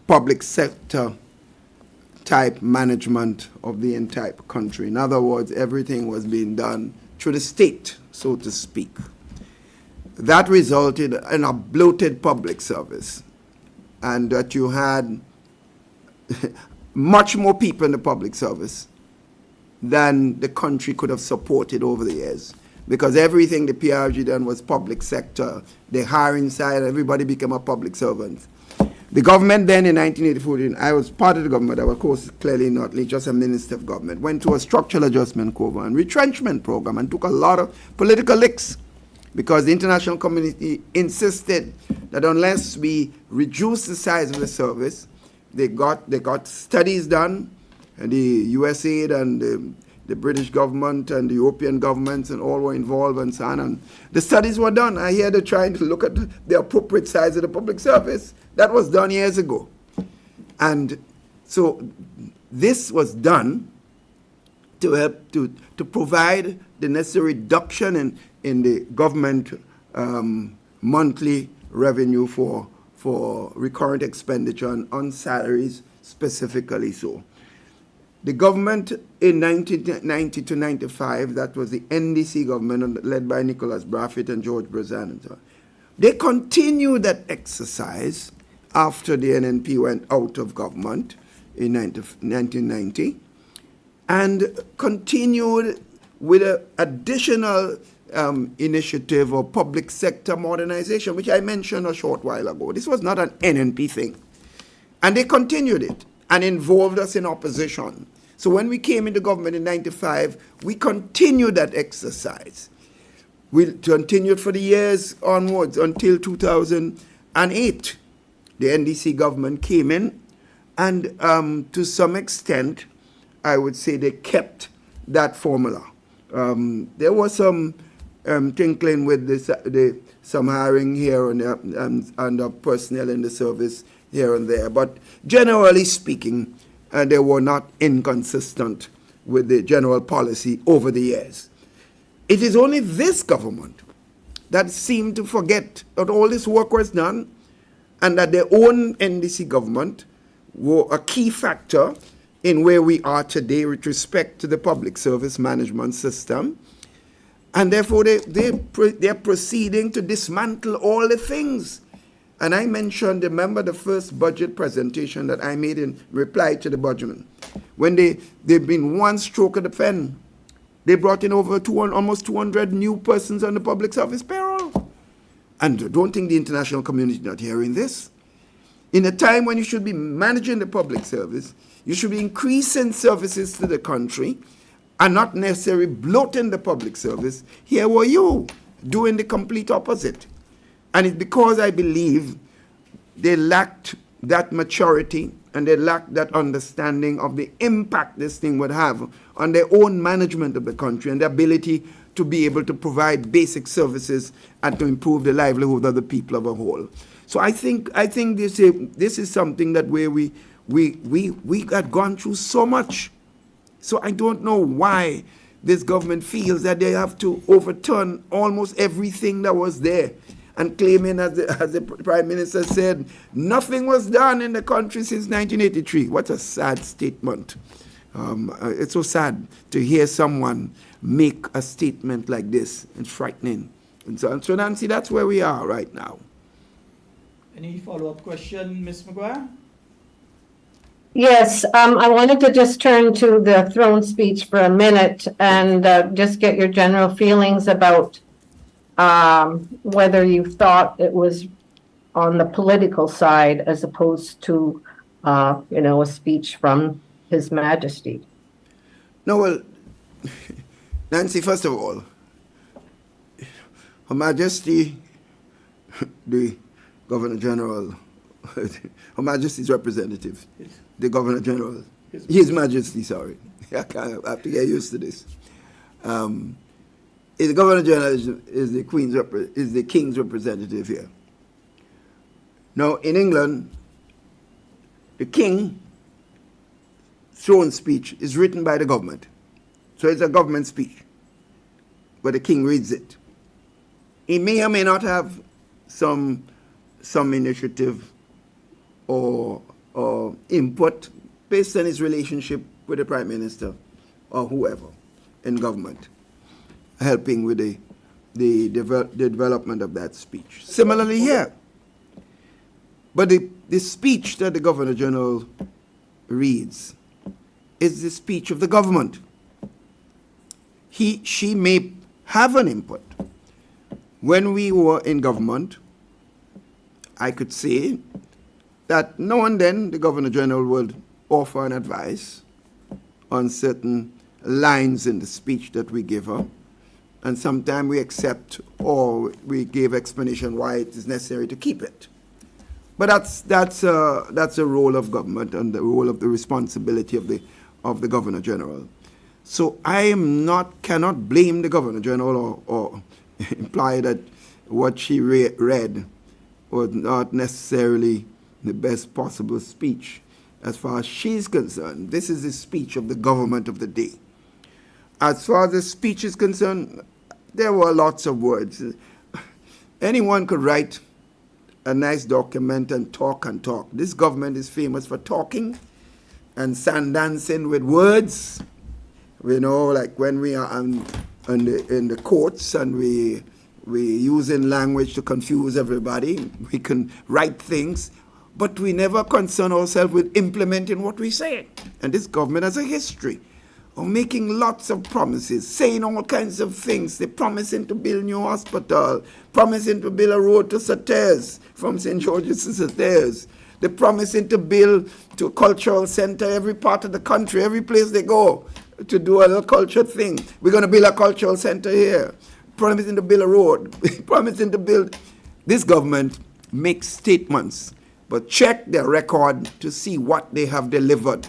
Speaker 2: public sector type management of the entire country. In other words, everything was being done through the state, so to speak. That resulted in a bloated public service, and that you had much more people in the public service than the country could have supported over the years, because everything the PRG done was public sector. The hiring side, everybody became a public servant. The government then in 1984, I was part of the government, I was of course clearly not just a minister of government, went to a structural adjustment program and retrenchment program and took a lot of political licks, because the international community insisted that unless we reduce the size of the service, they got studies done, and the USAID and the British government and the European governments and all were involved and so on. And the studies were done. I hear they're trying to look at the appropriate size of the public service. That was done years ago. And so this was done to help to provide the necessary reduction in the government monthly revenue for recurrent expenditure on salaries specifically so. The government in 1990 to 95, that was the NDC government led by Nicholas Brafitt and George Brezan. They continued that exercise after the NNP went out of government in 1990 and continued with an additional initiative of public sector modernization, which I mentioned a short while ago. This was not an NNP thing. And they continued it and involved us in opposition. So when we came into government in 95, we continued that exercise. We continued for the years onwards until 2008. The NDC government came in, and to some extent, I would say they kept that formula. There was some tinkling with some hiring here and there, and personnel in the service here and there, but generally speaking, they were not inconsistent with the general policy over the years. It is only this government that seemed to forget that all this work was done and that their own NDC government were a key factor in where we are today with respect to the public service management system. And therefore, they're proceeding to dismantle all the things. And I mentioned, remember the first budget presentation that I made in reply to the budget, when they've been one stroke of the pen. They brought in over almost 200 new persons on the public service payroll. And don't think the international community is not hearing this. In a time when you should be managing the public service, you should be increasing services to the country and not necessarily bloating the public service. Here were you doing the complete opposite. And it's because I believe they lacked that maturity and they lacked that understanding of the impact this thing would have on their own management of the country and the ability to be able to provide basic services and to improve the livelihood of the people of a whole. So I think this is something that where we had gone through so much. So I don't know why this government feels that they have to overturn almost everything that was there and claiming, as the Prime Minister said, nothing was done in the country since 1983. What a sad statement. It's so sad to hear someone make a statement like this. It's frightening. And so Nancy, that's where we are right now.
Speaker 1: Any follow-up question, Ms. McGuire?
Speaker 4: Yes, I wanted to just turn to the throne speech for a minute and just get your general feelings about whether you thought it was on the political side as opposed to, a speech from His Majesty.
Speaker 2: No, well, Nancy, first of all, Her Majesty, the Governor General, Her Majesty's representative, the Governor General, His Majesty, sorry. I have to get used to this. The Governor General is the King's representative here. Now, in England, the King's throne speech is written by the government. So it's a government speech, but the King reads it. He may or may not have some initiative or input based on his relationship with the Prime Minister or whoever in government, helping with the development of that speech. Similarly here. But the speech that the Governor General reads is the speech of the government. She may have an input. When we were in government, I could say that now and then the Governor General would offer an advice on certain lines in the speech that we give her. And sometimes we accept or we give explanation why it is necessary to keep it. But that's a role of government and the role of the responsibility of the Governor General. So I cannot blame the Governor General or imply that what she read was not necessarily the best possible speech as far as she's concerned. This is the speech of the government of the day. As far as the speech is concerned, there were lots of words. Anyone could write a nice document and talk and talk. This government is famous for talking and sand dancing with words. You know, like when we are in the courts and we using language to confuse everybody. We can write things, but we never concern ourselves with implementing what we say. And this government has a history of making lots of promises, saying all kinds of things. They're promising to build new hospital, promising to build a road to Sates, from St. George's to Sates. They're promising to build to a cultural center every part of the country, every place they go to do a little culture thing. We're going to build a cultural center here. Promising to build a road, promising to build. This government makes statements, but check their record to see what they have delivered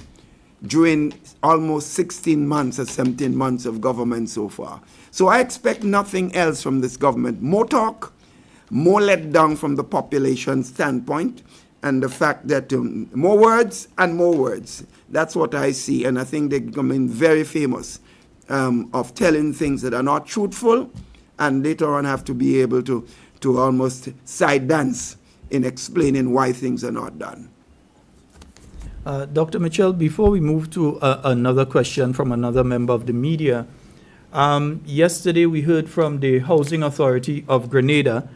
Speaker 2: during almost 16 months or 17 months of government so far. So I expect nothing else from this government. More talk, more let down from the population standpoint, and the fact that more words and more words. That's what I see, and I think they're becoming very famous of telling things that are not truthful, and later on have to be able to almost side dance in explaining why things are not done.
Speaker 1: Dr. Mitchell, before we move to another question from another member of the media, yesterday we heard from the Housing Authority of Grenada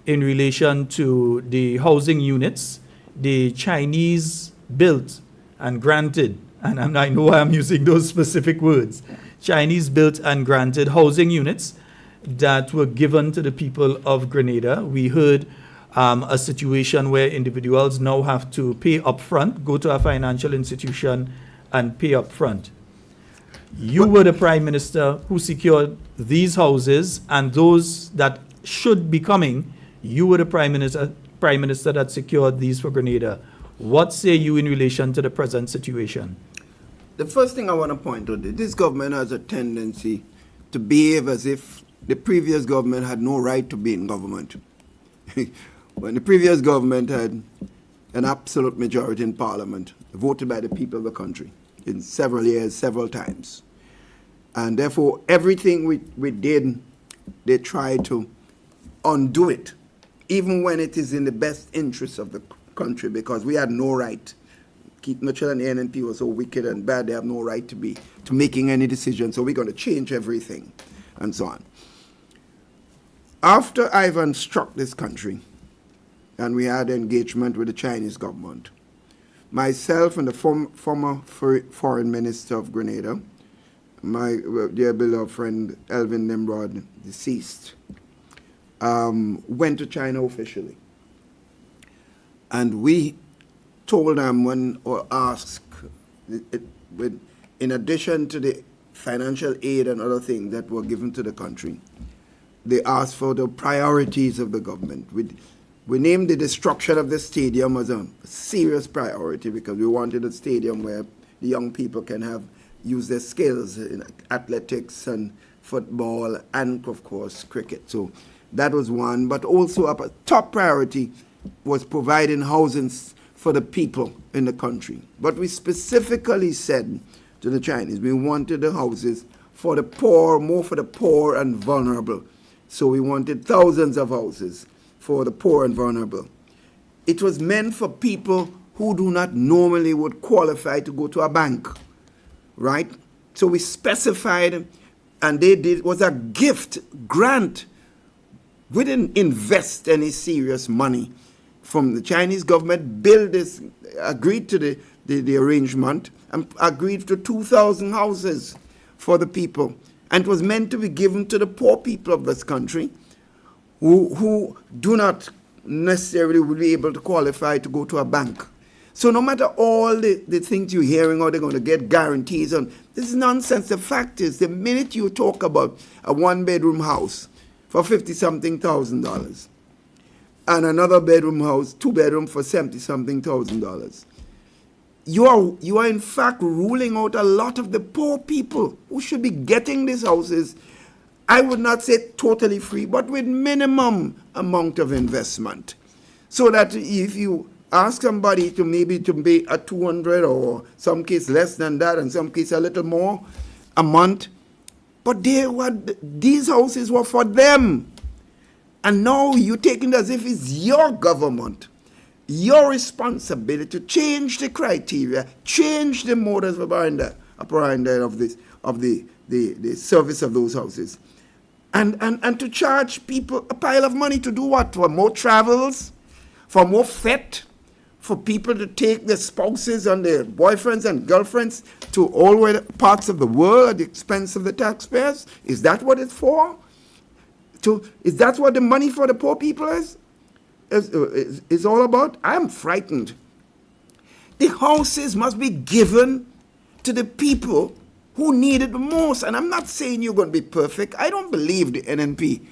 Speaker 1: in relation to the housing units the Chinese built and granted, and I know I'm using those specific words, Chinese built and granted housing units that were given to the people of Grenada. We heard a situation where individuals now have to pay upfront, go to a financial institution and pay upfront. You were the Prime Minister who secured these houses, and those that should be coming, you were the Prime Minister that secured these for Grenada. What say you in relation to the present situation?
Speaker 2: The first thing I want to point out is this government has a tendency to behave as if the previous government had no right to be in government. When the previous government had an absolute majority in Parliament, voted by the people of the country in several years, several times. And therefore, everything we did, they tried to undo it, even when it is in the best interest of the country, because we had no right. Keith Mitchell and the NNP were so wicked and bad, they have no right to making any decision, so we're going to change everything, and so on. After Ivan struck this country, and we had engagement with the Chinese government, myself and the former foreign minister of Grenada, my dear beloved friend Elvin Nimrod, deceased, went to China officially. And we told them or asked, in addition to the financial aid and other things that were given to the country, they asked for the priorities of the government. We named the destruction of the stadium as a serious priority because we wanted a stadium where the young people can use their skills in athletics and football and, of course, cricket. So that was one. But also a top priority was providing housing for the people in the country. But we specifically said to the Chinese, we wanted the houses for the poor, more for the poor and vulnerable. So we wanted thousands of houses for the poor and vulnerable. It was meant for people who do not normally would qualify to go to a bank, right? So we specified, and it was a gift, grant. We didn't invest any serious money from the Chinese government, built this, agreed to the arrangement, and agreed to 2,000 houses for the people. And it was meant to be given to the poor people of this country who do not necessarily will be able to qualify to go to a bank. So no matter all the things you're hearing, or they're going to get guarantees on, this is nonsense. The fact is, the minute you talk about a one-bedroom house for $50-something thousand, and another bedroom house, two-bedroom for $70-something thousand, you are in fact ruling out a lot of the poor people who should be getting these houses. I would not say totally free, but with minimum amount of investment. So that if you ask somebody to pay a 200 or some case less than that, and some case a little more a month, but these houses were for them. And now you're taking it as if it's your government. your responsibility to change the criteria, change the modus operandi of this, of the service of those houses. And to charge people a pile of money to do what? For more travels, for more fete, for people to take their spouses and their boyfriends and girlfriends to all parts of the world at the expense of the taxpayers? Is that what it's for? Is that what the money for the poor people is all about? I'm frightened. The houses must be given to the people who need it the most. And I'm not saying you're going to be perfect. I don't believe the NNP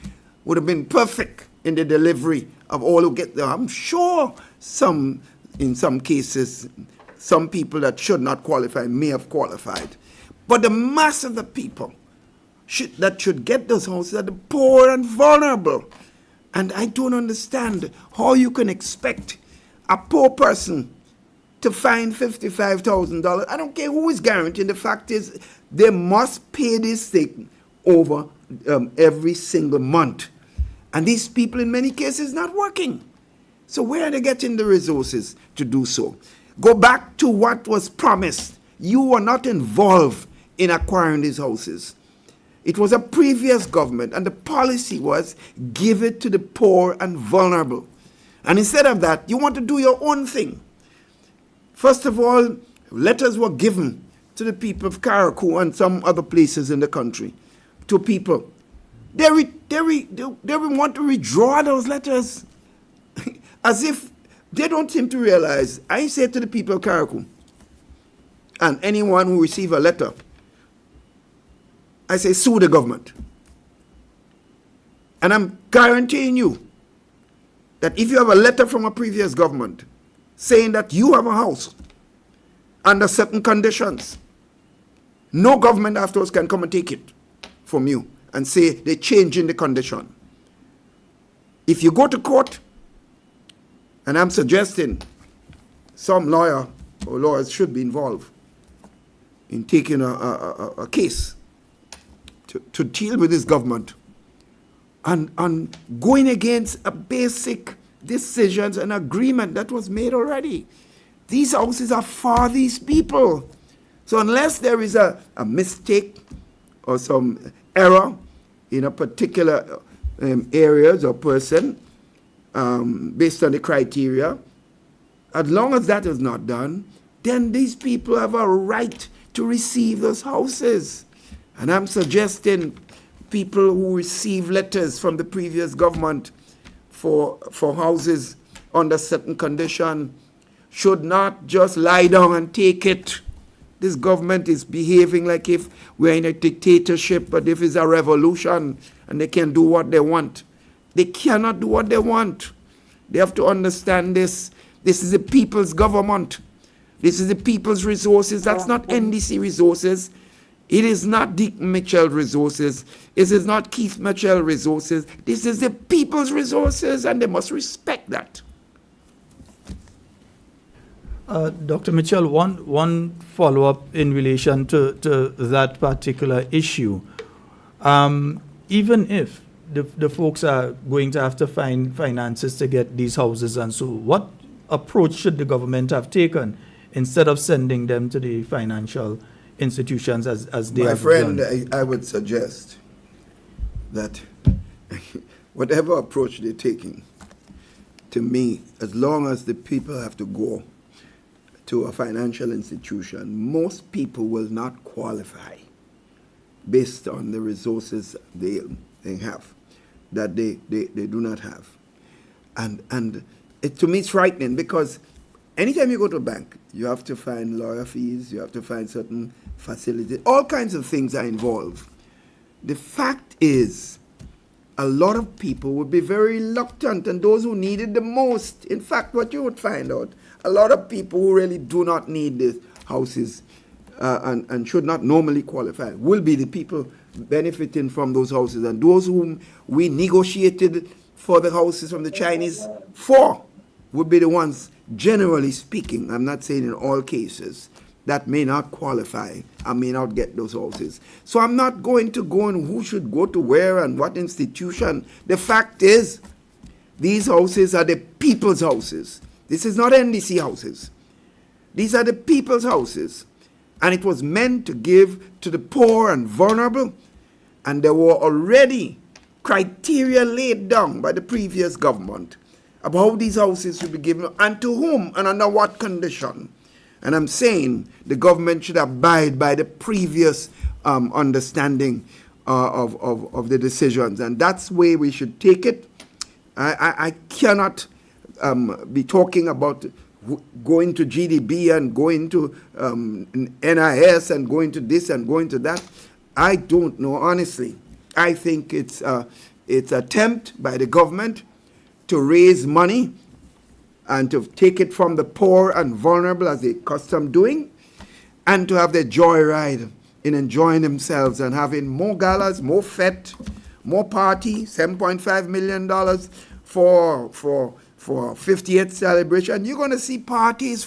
Speaker 2: would have been perfect in the delivery of all who get there. I'm sure in some cases, some people that should not qualify may have qualified. But the mass of the people that should get those houses are the poor and vulnerable. And I don't understand how you can expect a poor person to find $55,000. I don't care who is guaranteeing. The fact is, they must pay this thing over every single month. And these people, in many cases, not working. So where are they getting the resources to do so? Go back to what was promised. You were not involved in acquiring these houses. It was a previous government, and the policy was give it to the poor and vulnerable. And instead of that, you want to do your own thing. First of all, letters were given to the people of Carriacou and some other places in the country, to people. They want to withdraw those letters as if they don't seem to realize. I say to the people of Carriacou and anyone who receive a letter, I say sue the government. And I'm guaranteeing you that if you have a letter from a previous government saying that you have a house under certain conditions, no government afterwards can come and take it from you and say they're changing the condition. If you go to court, and I'm suggesting some lawyer or lawyers should be involved in taking a case to deal with this government and going against a basic decisions and agreement that was made already. These houses are for these people. So unless there is a mistake or some error in a particular areas or person based on the criteria, as long as that is not done, then these people have a right to receive those houses. And I'm suggesting people who receive letters from the previous government for houses under certain condition should not just lie down and take it. This government is behaving like if we're in a dictatorship, but if it's a revolution and they can do what they want. They cannot do what they want. They have to understand this. This is the people's government. This is the people's resources. That's not NDC resources. It is not Dick Mitchell resources. It is not Keith Mitchell resources. This is the people's resources, and they must respect that.
Speaker 1: Dr. Mitchell, one follow-up in relation to that particular issue. Even if the folks are going to have to find finances to get these houses, and so what approach should the government have taken instead of sending them to the financial institutions as they have done?
Speaker 2: My friend, I would suggest that whatever approach they're taking, to me, as long as the people have to go to a financial institution, most people will not qualify based on the resources they have, that they do not have. And to me, it's frightening, because anytime you go to a bank, you have to find lawyer fees, you have to find certain facilities, all kinds of things are involved. The fact is, a lot of people would be very reluctant, and those who need it the most. In fact, what you would find out, a lot of people who really do not need the houses and should not normally qualify will be the people benefiting from those houses. And those whom we negotiated for the houses from the Chinese for would be the ones, generally speaking, I'm not saying in all cases, that may not qualify and may not get those houses. So I'm not going to go on who should go to where and what institution. The fact is, these houses are the people's houses. This is not NDC houses. These are the people's houses. And it was meant to give to the poor and vulnerable. And there were already criteria laid down by the previous government about how these houses should be given and to whom and under what condition. And I'm saying the government should abide by the previous understanding of the decisions. And that's the way we should take it. I cannot be talking about going to GDB and going to NIS and going to this and going to that. I don't know, honestly. I think it's attempt by the government to raise money and to take it from the poor and vulnerable as they custom doing, and to have their joyride in enjoying themselves and having more galas, more fete, more party, $7.5 million for 50th celebration. You're going to see parties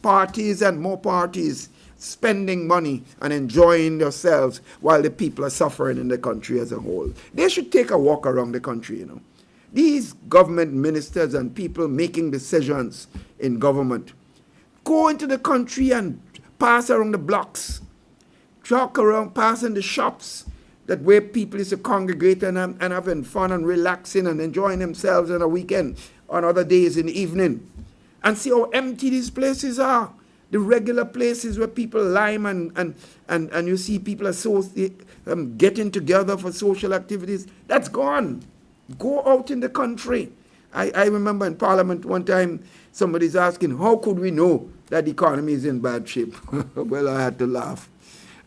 Speaker 2: parties and more parties, spending money and enjoying yourselves while the people are suffering in the country as a whole. They should take a walk around the country, you know. These government ministers and people making decisions in government, go into the country and pass around the blocks, walk around, pass in the shops that where people used to congregate and having fun and relaxing and enjoying themselves on a weekend, on other days in the evening, and see how empty these places are. The regular places where people lime and you see people getting together for social activities, that's gone. Go out in the country. I remember in Parliament one time somebody's asking, how could we know that the economy is in bad shape? Well, I had to laugh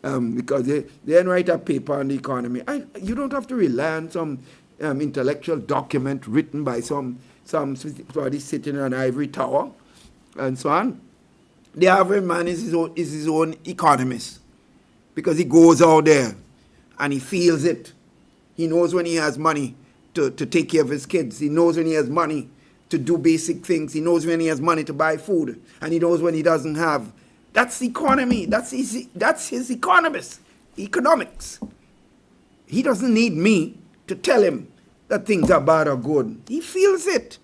Speaker 2: because they didn't write a paper on the economy. You don't have to rely on some intellectual document written by somebody sitting in an ivory tower and so on. The average man is his own economist because he goes out there and he feels it. He knows when he has money to take care of his kids. He knows when he has money to do basic things. He knows when he has money to buy food. And he knows when he doesn't have. That's the economy. That's his economics. He doesn't need me to tell him that things are bad or good. He feels it.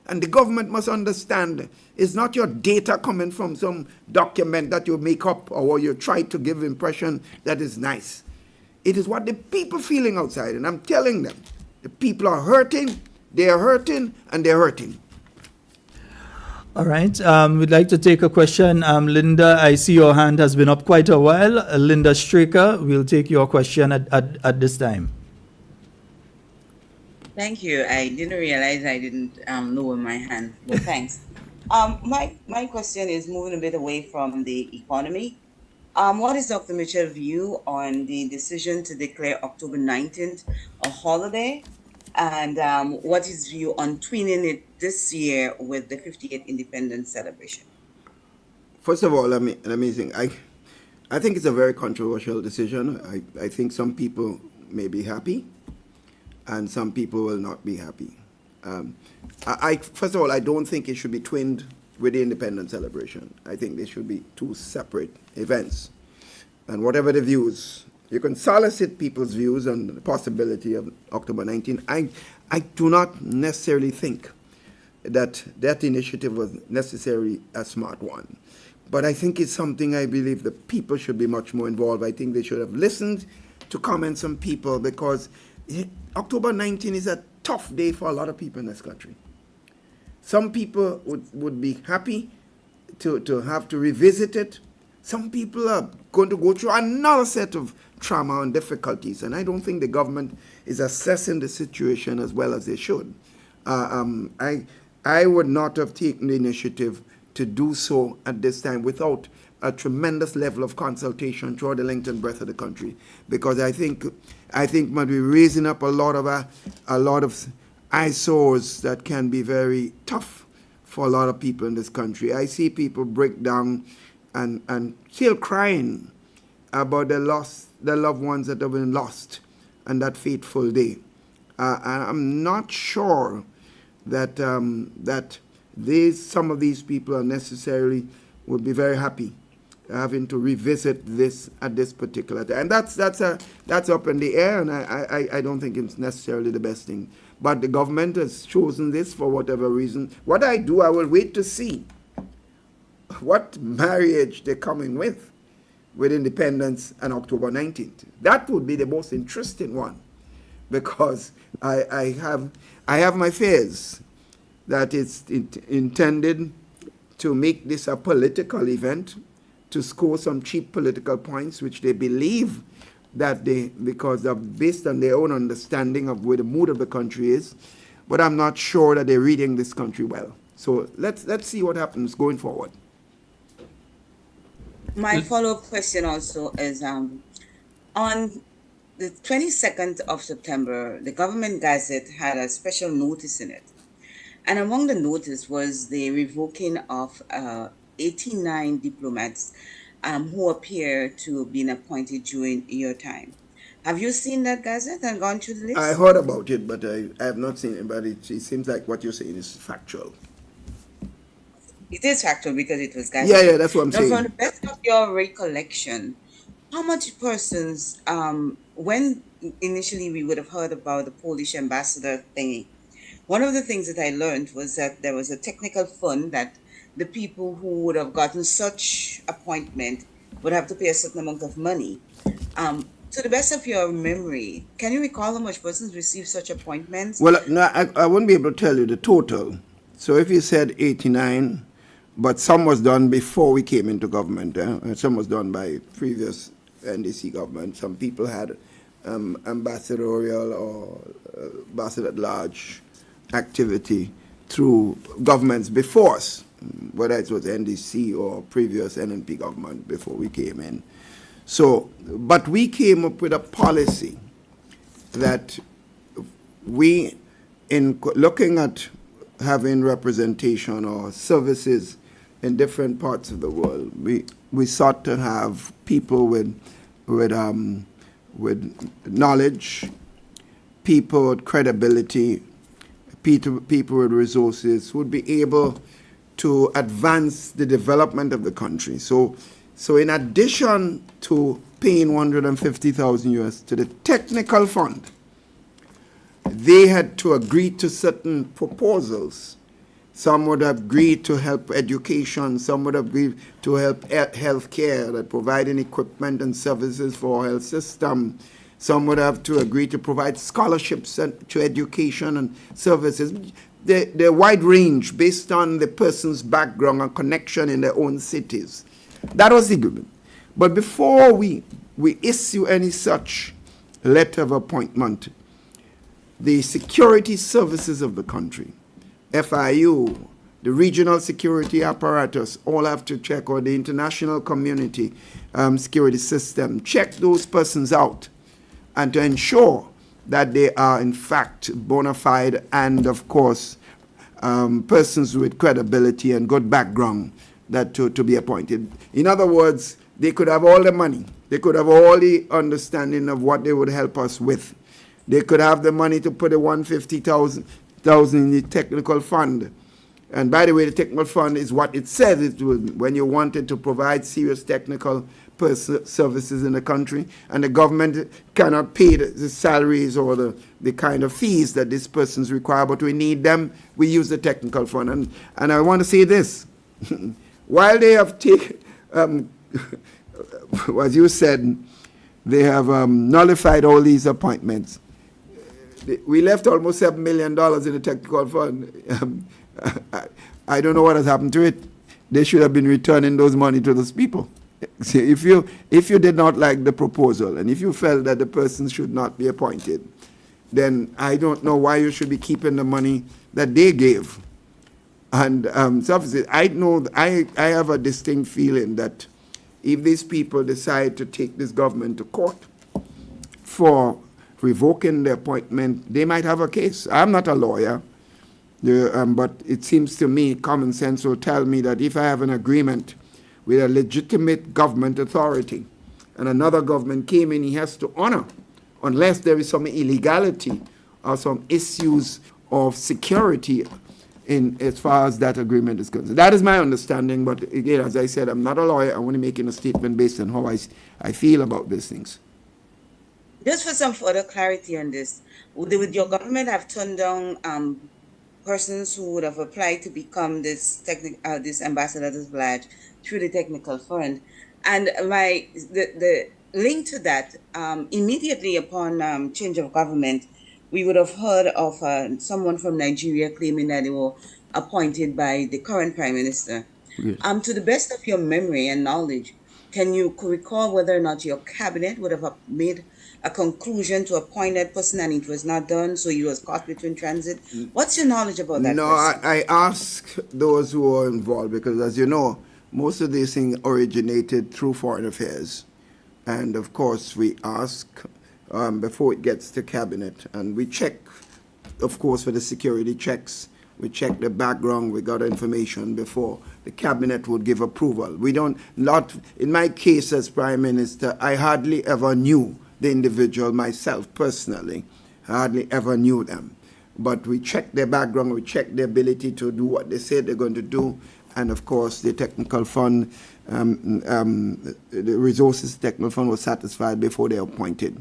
Speaker 2: And the government must understand it's not your data coming from some document that you make up or you try to give impression that is nice. It is what the people feeling outside. And I'm telling them, the people are hurting, they are hurting, and they're hurting.
Speaker 1: All right. We'd like to take a question. Linda, I see your hand has been up quite a while. Linda Straker, we'll take your question at this time.
Speaker 3: Thank you. I didn't realize I didn't lower my hand, but thanks. My question is moving a bit away from the economy. What is Dr. Mitchell's view on the decision to declare October 19th a holiday? And what is his view on twinning it this year with the 58th Independence celebration?
Speaker 2: First of all, let me think. I think it's a very controversial decision. I think some people may be happy and some people will not be happy. First of all, I don't think it should be twinned with the independence celebration. I think they should be two separate events. And whatever the views, you can solicit people's views on the possibility of October 19. I do not necessarily think that initiative was necessarily a smart one. But I think it's something I believe the people should be much more involved. I think they should have listened to comments from people because October 19 is a tough day for a lot of people in this country. Some people would be happy to have to revisit it. Some people are going to go through another set of trauma and difficulties, and I don't think the government is assessing the situation as well as they should. I would not have taken the initiative to do so at this time without a tremendous level of consultation throughout the length and breadth of the country, because I think might be raising up a lot of eyesores that can be very tough for a lot of people in this country. I see people break down and still crying about their loved ones that have been lost on that fateful day. I'm not sure that some of these people are necessarily would be very happy having to revisit this at this particular time. And that's up in the air, and I don't think it's necessarily the best thing. but the government has chosen this for whatever reason. What I do, I will wait to see what marriage they're coming with independence and October 19th. That would be the most interesting one, because I have my fears that it's intended to make this a political event, to score some cheap political points, which they believe that because of based on their own understanding of where the mood of the country is. But I'm not sure that they're reading this country well. So let's see what happens going forward.
Speaker 3: My follow-up question also is, on the 22nd of September, the government gazette had a special notice in it. And among the notice was the revoking of 89 diplomats who appear to have been appointed during your time. Have you seen that gazette and gone through the list?
Speaker 2: I heard about it, but I have not seen it. But it seems like what you're saying is factual.
Speaker 3: It is factual because it was gazette.
Speaker 2: Yeah, that's what I'm saying.
Speaker 3: From the best of your recollection, how much persons, when initially we would have heard about the Polish ambassador thingy, one of the things that I learned was that there was a technical fund that the people who would have gotten such appointment would have to pay a certain amount of money. To the best of your memory, can you recall how much persons received such appointments?
Speaker 2: Well, no, I wouldn't be able to tell you the total. So if you said 89, but some was done before we came into government, and some was done by previous NDC government. Some people had ambassadorial or ambassador at large activity through governments before us, whether it was NDC or previous NNP government before we came in. So, but we came up with a policy that we, in looking at having representation or services in different parts of the world, we sought to have people with knowledge, people with credibility, people with resources who would be able to advance the development of the country. So in addition to paying 150,000 US to the technical fund, they had to agree to certain proposals. Some would agree to help education, some would agree to help health care, that providing equipment and services for our health system. Some would have to agree to provide scholarships to education and services. They're wide range based on the person's background and connection in their own cities. That was the agreement. But before we issue any such letter of appointment, the security services of the country, FIU, the regional security apparatus, all have to check, or the international community security system, check those persons out and to ensure that they are in fact bona fide and, of course, persons with credibility and good background that to be appointed. In other words, they could have all the money. They could have all the understanding of what they would help us with. They could have the money to put the 150,000 in the technical fund. And by the way, the technical fund is what it says it would when you wanted to provide serious technical services in the country, and the government cannot pay the salaries or the kind of fees that these persons require, but we need them, we use the technical fund. And I want to say this. While they have taken, as you said, they have nullified all these appointments. We left almost $7 million in the technical fund. I don't know what has happened to it. They should have been returning those money to those people. See, if you did not like the proposal and if you felt that the person should not be appointed, then I don't know why you should be keeping the money that they gave. And so obviously, I have a distinct feeling that if these people decide to take this government to court for revoking the appointment, they might have a case. I'm not a lawyer, but it seems to me common sense will tell me that if I have an agreement with a legitimate government authority and another government came in, he has to honor, unless there is some illegality or some issues of security in as far as that agreement is concerned. That is my understanding, but again, as I said, I'm not a lawyer. I'm only making a statement based on how I feel about these things.
Speaker 3: Just for some further clarity on this, would your government have turned down persons who would have applied to become this ambassador's badge through the technical fund? And the link to that, immediately upon change of government, we would have heard of someone from Nigeria claiming that they were appointed by the current prime minister.
Speaker 2: Yes.
Speaker 3: To the best of your memory and knowledge, can you recall whether or not your cabinet would have made a conclusion to appoint that person and it was not done, so he was caught between transit? What's your knowledge about that
Speaker 2: No,
Speaker 3: person?
Speaker 2: I ask those who are involved because, as you know, most of these things originated through foreign affairs. And of course, we ask before it gets to cabinet, and we check, of course, for the security checks. We check the background, we got information before the cabinet would give approval. We don't, not, in my case as prime minister, I hardly ever knew the individual myself personally. I hardly ever knew them. But we check their background, we check their ability to do what they say they're going to do, and of course the technical fund, the resources technical fund was satisfied before they appointed.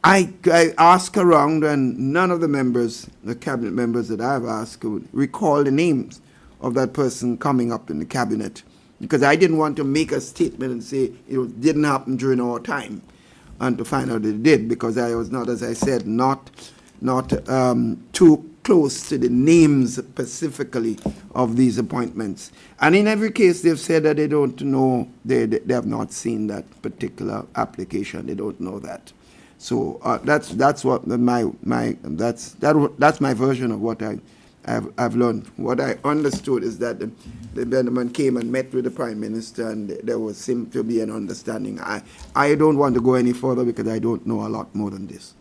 Speaker 2: I asked around, and none of the members, the cabinet members that I've asked, could recall the names of that person coming up in the cabinet, because I didn't want to make a statement and say it didn't happen during our time, and to find out it did, because I was not, as I said, not too close to the names specifically of these appointments. And in every case, they've said that they don't know, they have not seen that particular application. They don't know that. So that's what that's my version of what I've learned. What I understood is that the gentleman came and met with the prime minister, and there was seemed to be an understanding. I don't want to go any further because I don't know a lot more than this.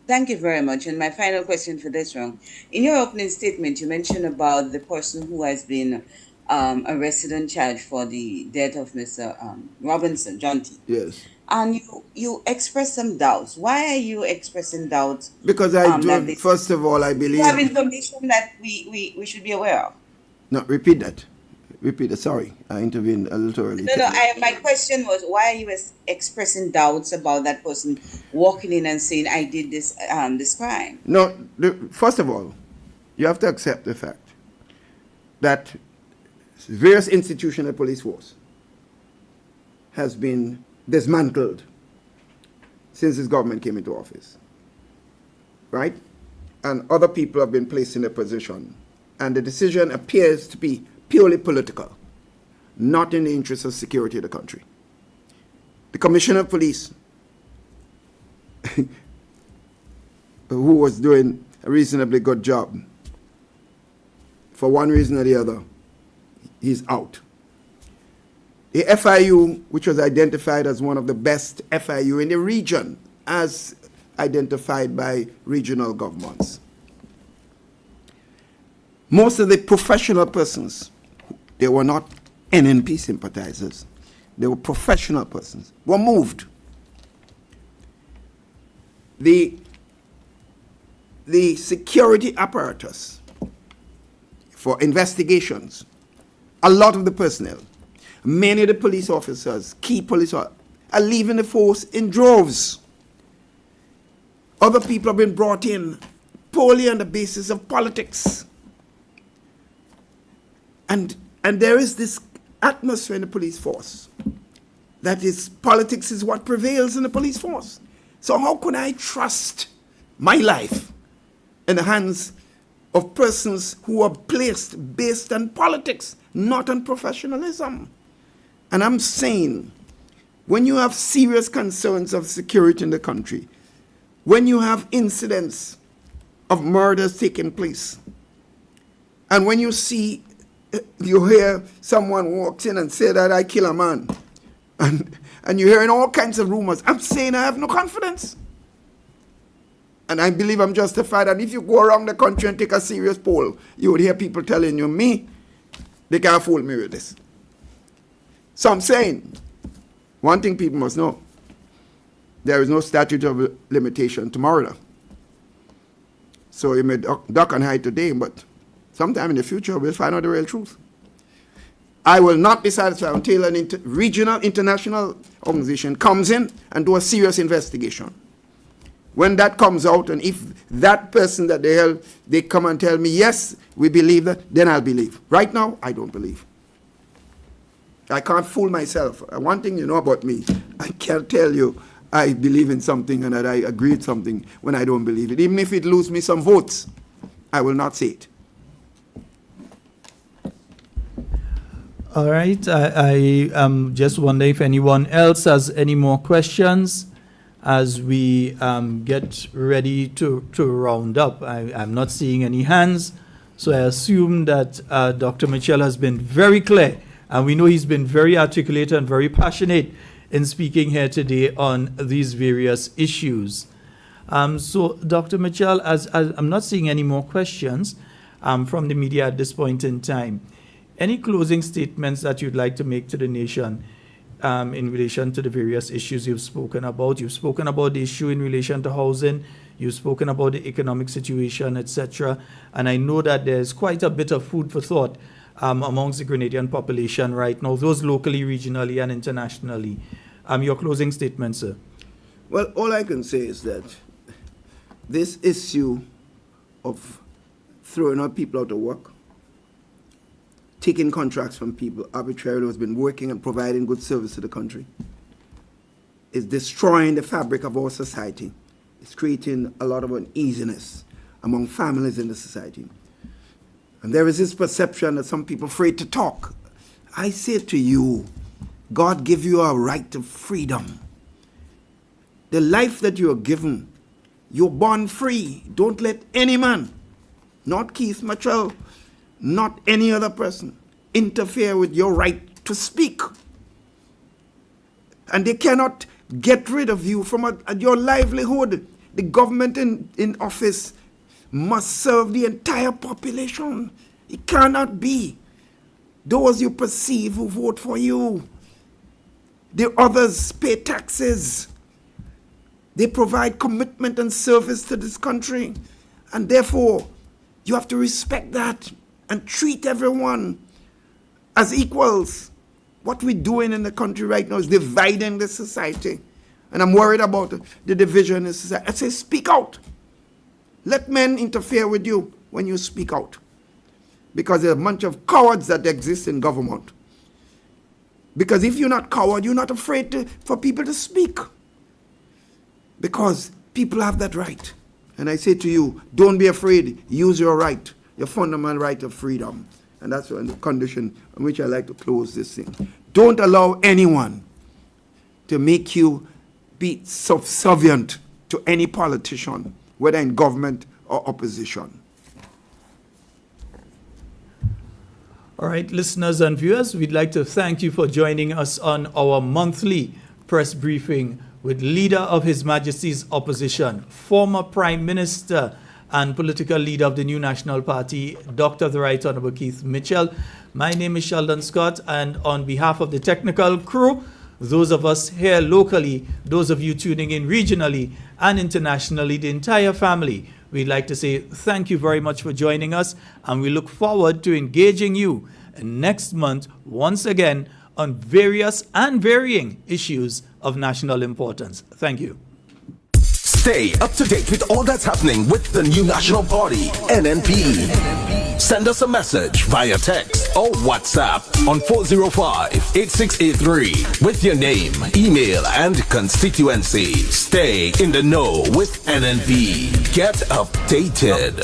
Speaker 3: Thank you very much. And my final question for this round. In your opening statement, you mentioned about the person who has been arrested and charged for the death of Mr. Robinson, John T.
Speaker 2: Yes.
Speaker 3: And you expressed some doubts. Why are you expressing doubts?
Speaker 2: Because first of all, I believe...
Speaker 3: You have information that we should be aware of.
Speaker 2: No, repeat that. Repeat that. Sorry, I intervened a little early.
Speaker 3: No, my question was, why are you expressing doubts about that person walking in and saying, I did this crime?
Speaker 2: No, first of all, you have to accept the fact that various institutions of the police force has been dismantled since this government came into office, right? And other people have been placed in a position, and the decision appears to be purely political, not in the interest of security of the country. The Commissioner of Police, who was doing a reasonably good job, for one reason or the other, he's out. The FIU, which was identified as one of the best FIU in the region, as identified by regional governments. Most of the professional persons, they were not NNP sympathizers, they were professional persons, were moved. The security apparatus for investigations, a lot of the personnel, many of the police officers, key police officers, are leaving the force in droves. Other people have been brought in purely on the basis of politics. And there is this atmosphere in the police force that is, politics is what prevails in the police force. So how could I trust my life in the hands of persons who are placed based on politics, not on professionalism? And I'm saying, when you have serious concerns of security in the country, when you have incidents of murders taking place, and when you hear someone walks in and say that I kill a man, and you're hearing all kinds of rumors, I'm saying I have no confidence. And I believe I'm justified. And if you go around the country and take a serious poll, you would hear people telling you, they can't fool me with this. So I'm saying, one thing people must know, there is no statute of limitation to murder. So you may duck and hide today, but sometime in the future we'll find out the real truth. I will not be satisfied until an regional international organization comes in and do a serious investigation. When that comes out, and if that person that they come and tell me, yes, we believe that, then I'll believe. Right now, I don't believe. I can't fool myself. One thing you know about me, I can't tell you I believe in something and that I agree with something when I don't believe it. Even if it loses me some votes, I will not say it.
Speaker 1: All right. I just wonder if anyone else has any more questions as we get ready to round up. I'm not seeing any hands, so I assume that Dr. Mitchell has been very clear, and we know he's been very articulate and very passionate in speaking here today on these various issues. So, Dr. Mitchell, as I'm not seeing any more questions from the media at this point in time, any closing statements that you'd like to make to the nation in relation to the various issues you've spoken about? You've spoken about the issue in relation to housing, you've spoken about the economic situation, etc. And I know that there's quite a bit of food for thought amongst the Grenadian population right now, those locally, regionally, and internationally. Your closing statement, sir.
Speaker 2: Well, all I can say is that this issue of throwing out people out of work, taking contracts from people arbitrarily who has been working and providing good service to the country, is destroying the fabric of our society. It's creating a lot of uneasiness among families in the society. And there is this perception that some people are afraid to talk. I say to you, God give you a right to freedom. The life that you are given, you're born free. Don't let any man, not Keith Mitchell, not any other person, interfere with your right to speak. And they cannot get rid of you from your livelihood. The government in office must serve the entire population. It cannot be those you perceive who vote for you. The others pay taxes. They provide commitment and service to this country. And therefore, you have to respect that and treat everyone as equals. What we're doing in the country right now is dividing the society. And I'm worried about the division in the society. I say, speak out. Let men interfere with you when you speak out. Because there are a bunch of cowards that exist in government. Because if you're not coward, you're not afraid for people to speak. Because people have that right. And I say to you, don't be afraid. Use your right, your fundamental right of freedom. And that's the condition on which I like to close this thing. Don't allow anyone to make you be subservient to any politician, whether in government or opposition.
Speaker 1: All right, listeners and viewers, we'd like to thank you for joining us on our monthly press briefing with Leader of His Majesty's Opposition, former Prime Minister and political leader of the New National Party, Dr. the Right Honorable Keith Mitchell. My name is Sheldon Scott, and on behalf of the technical crew, those of us here locally, those of you tuning in regionally and internationally, the entire family, we'd like to say thank you very much for joining us, and we look forward to engaging you next month once again on various and varying issues of national importance. Thank you.
Speaker 5: Stay up to date with all that's happening with the New National Party, NNP. Send us a message via text or WhatsApp on 405-8683 with your name, email, and constituency. Stay in the know with NNP. Get updated.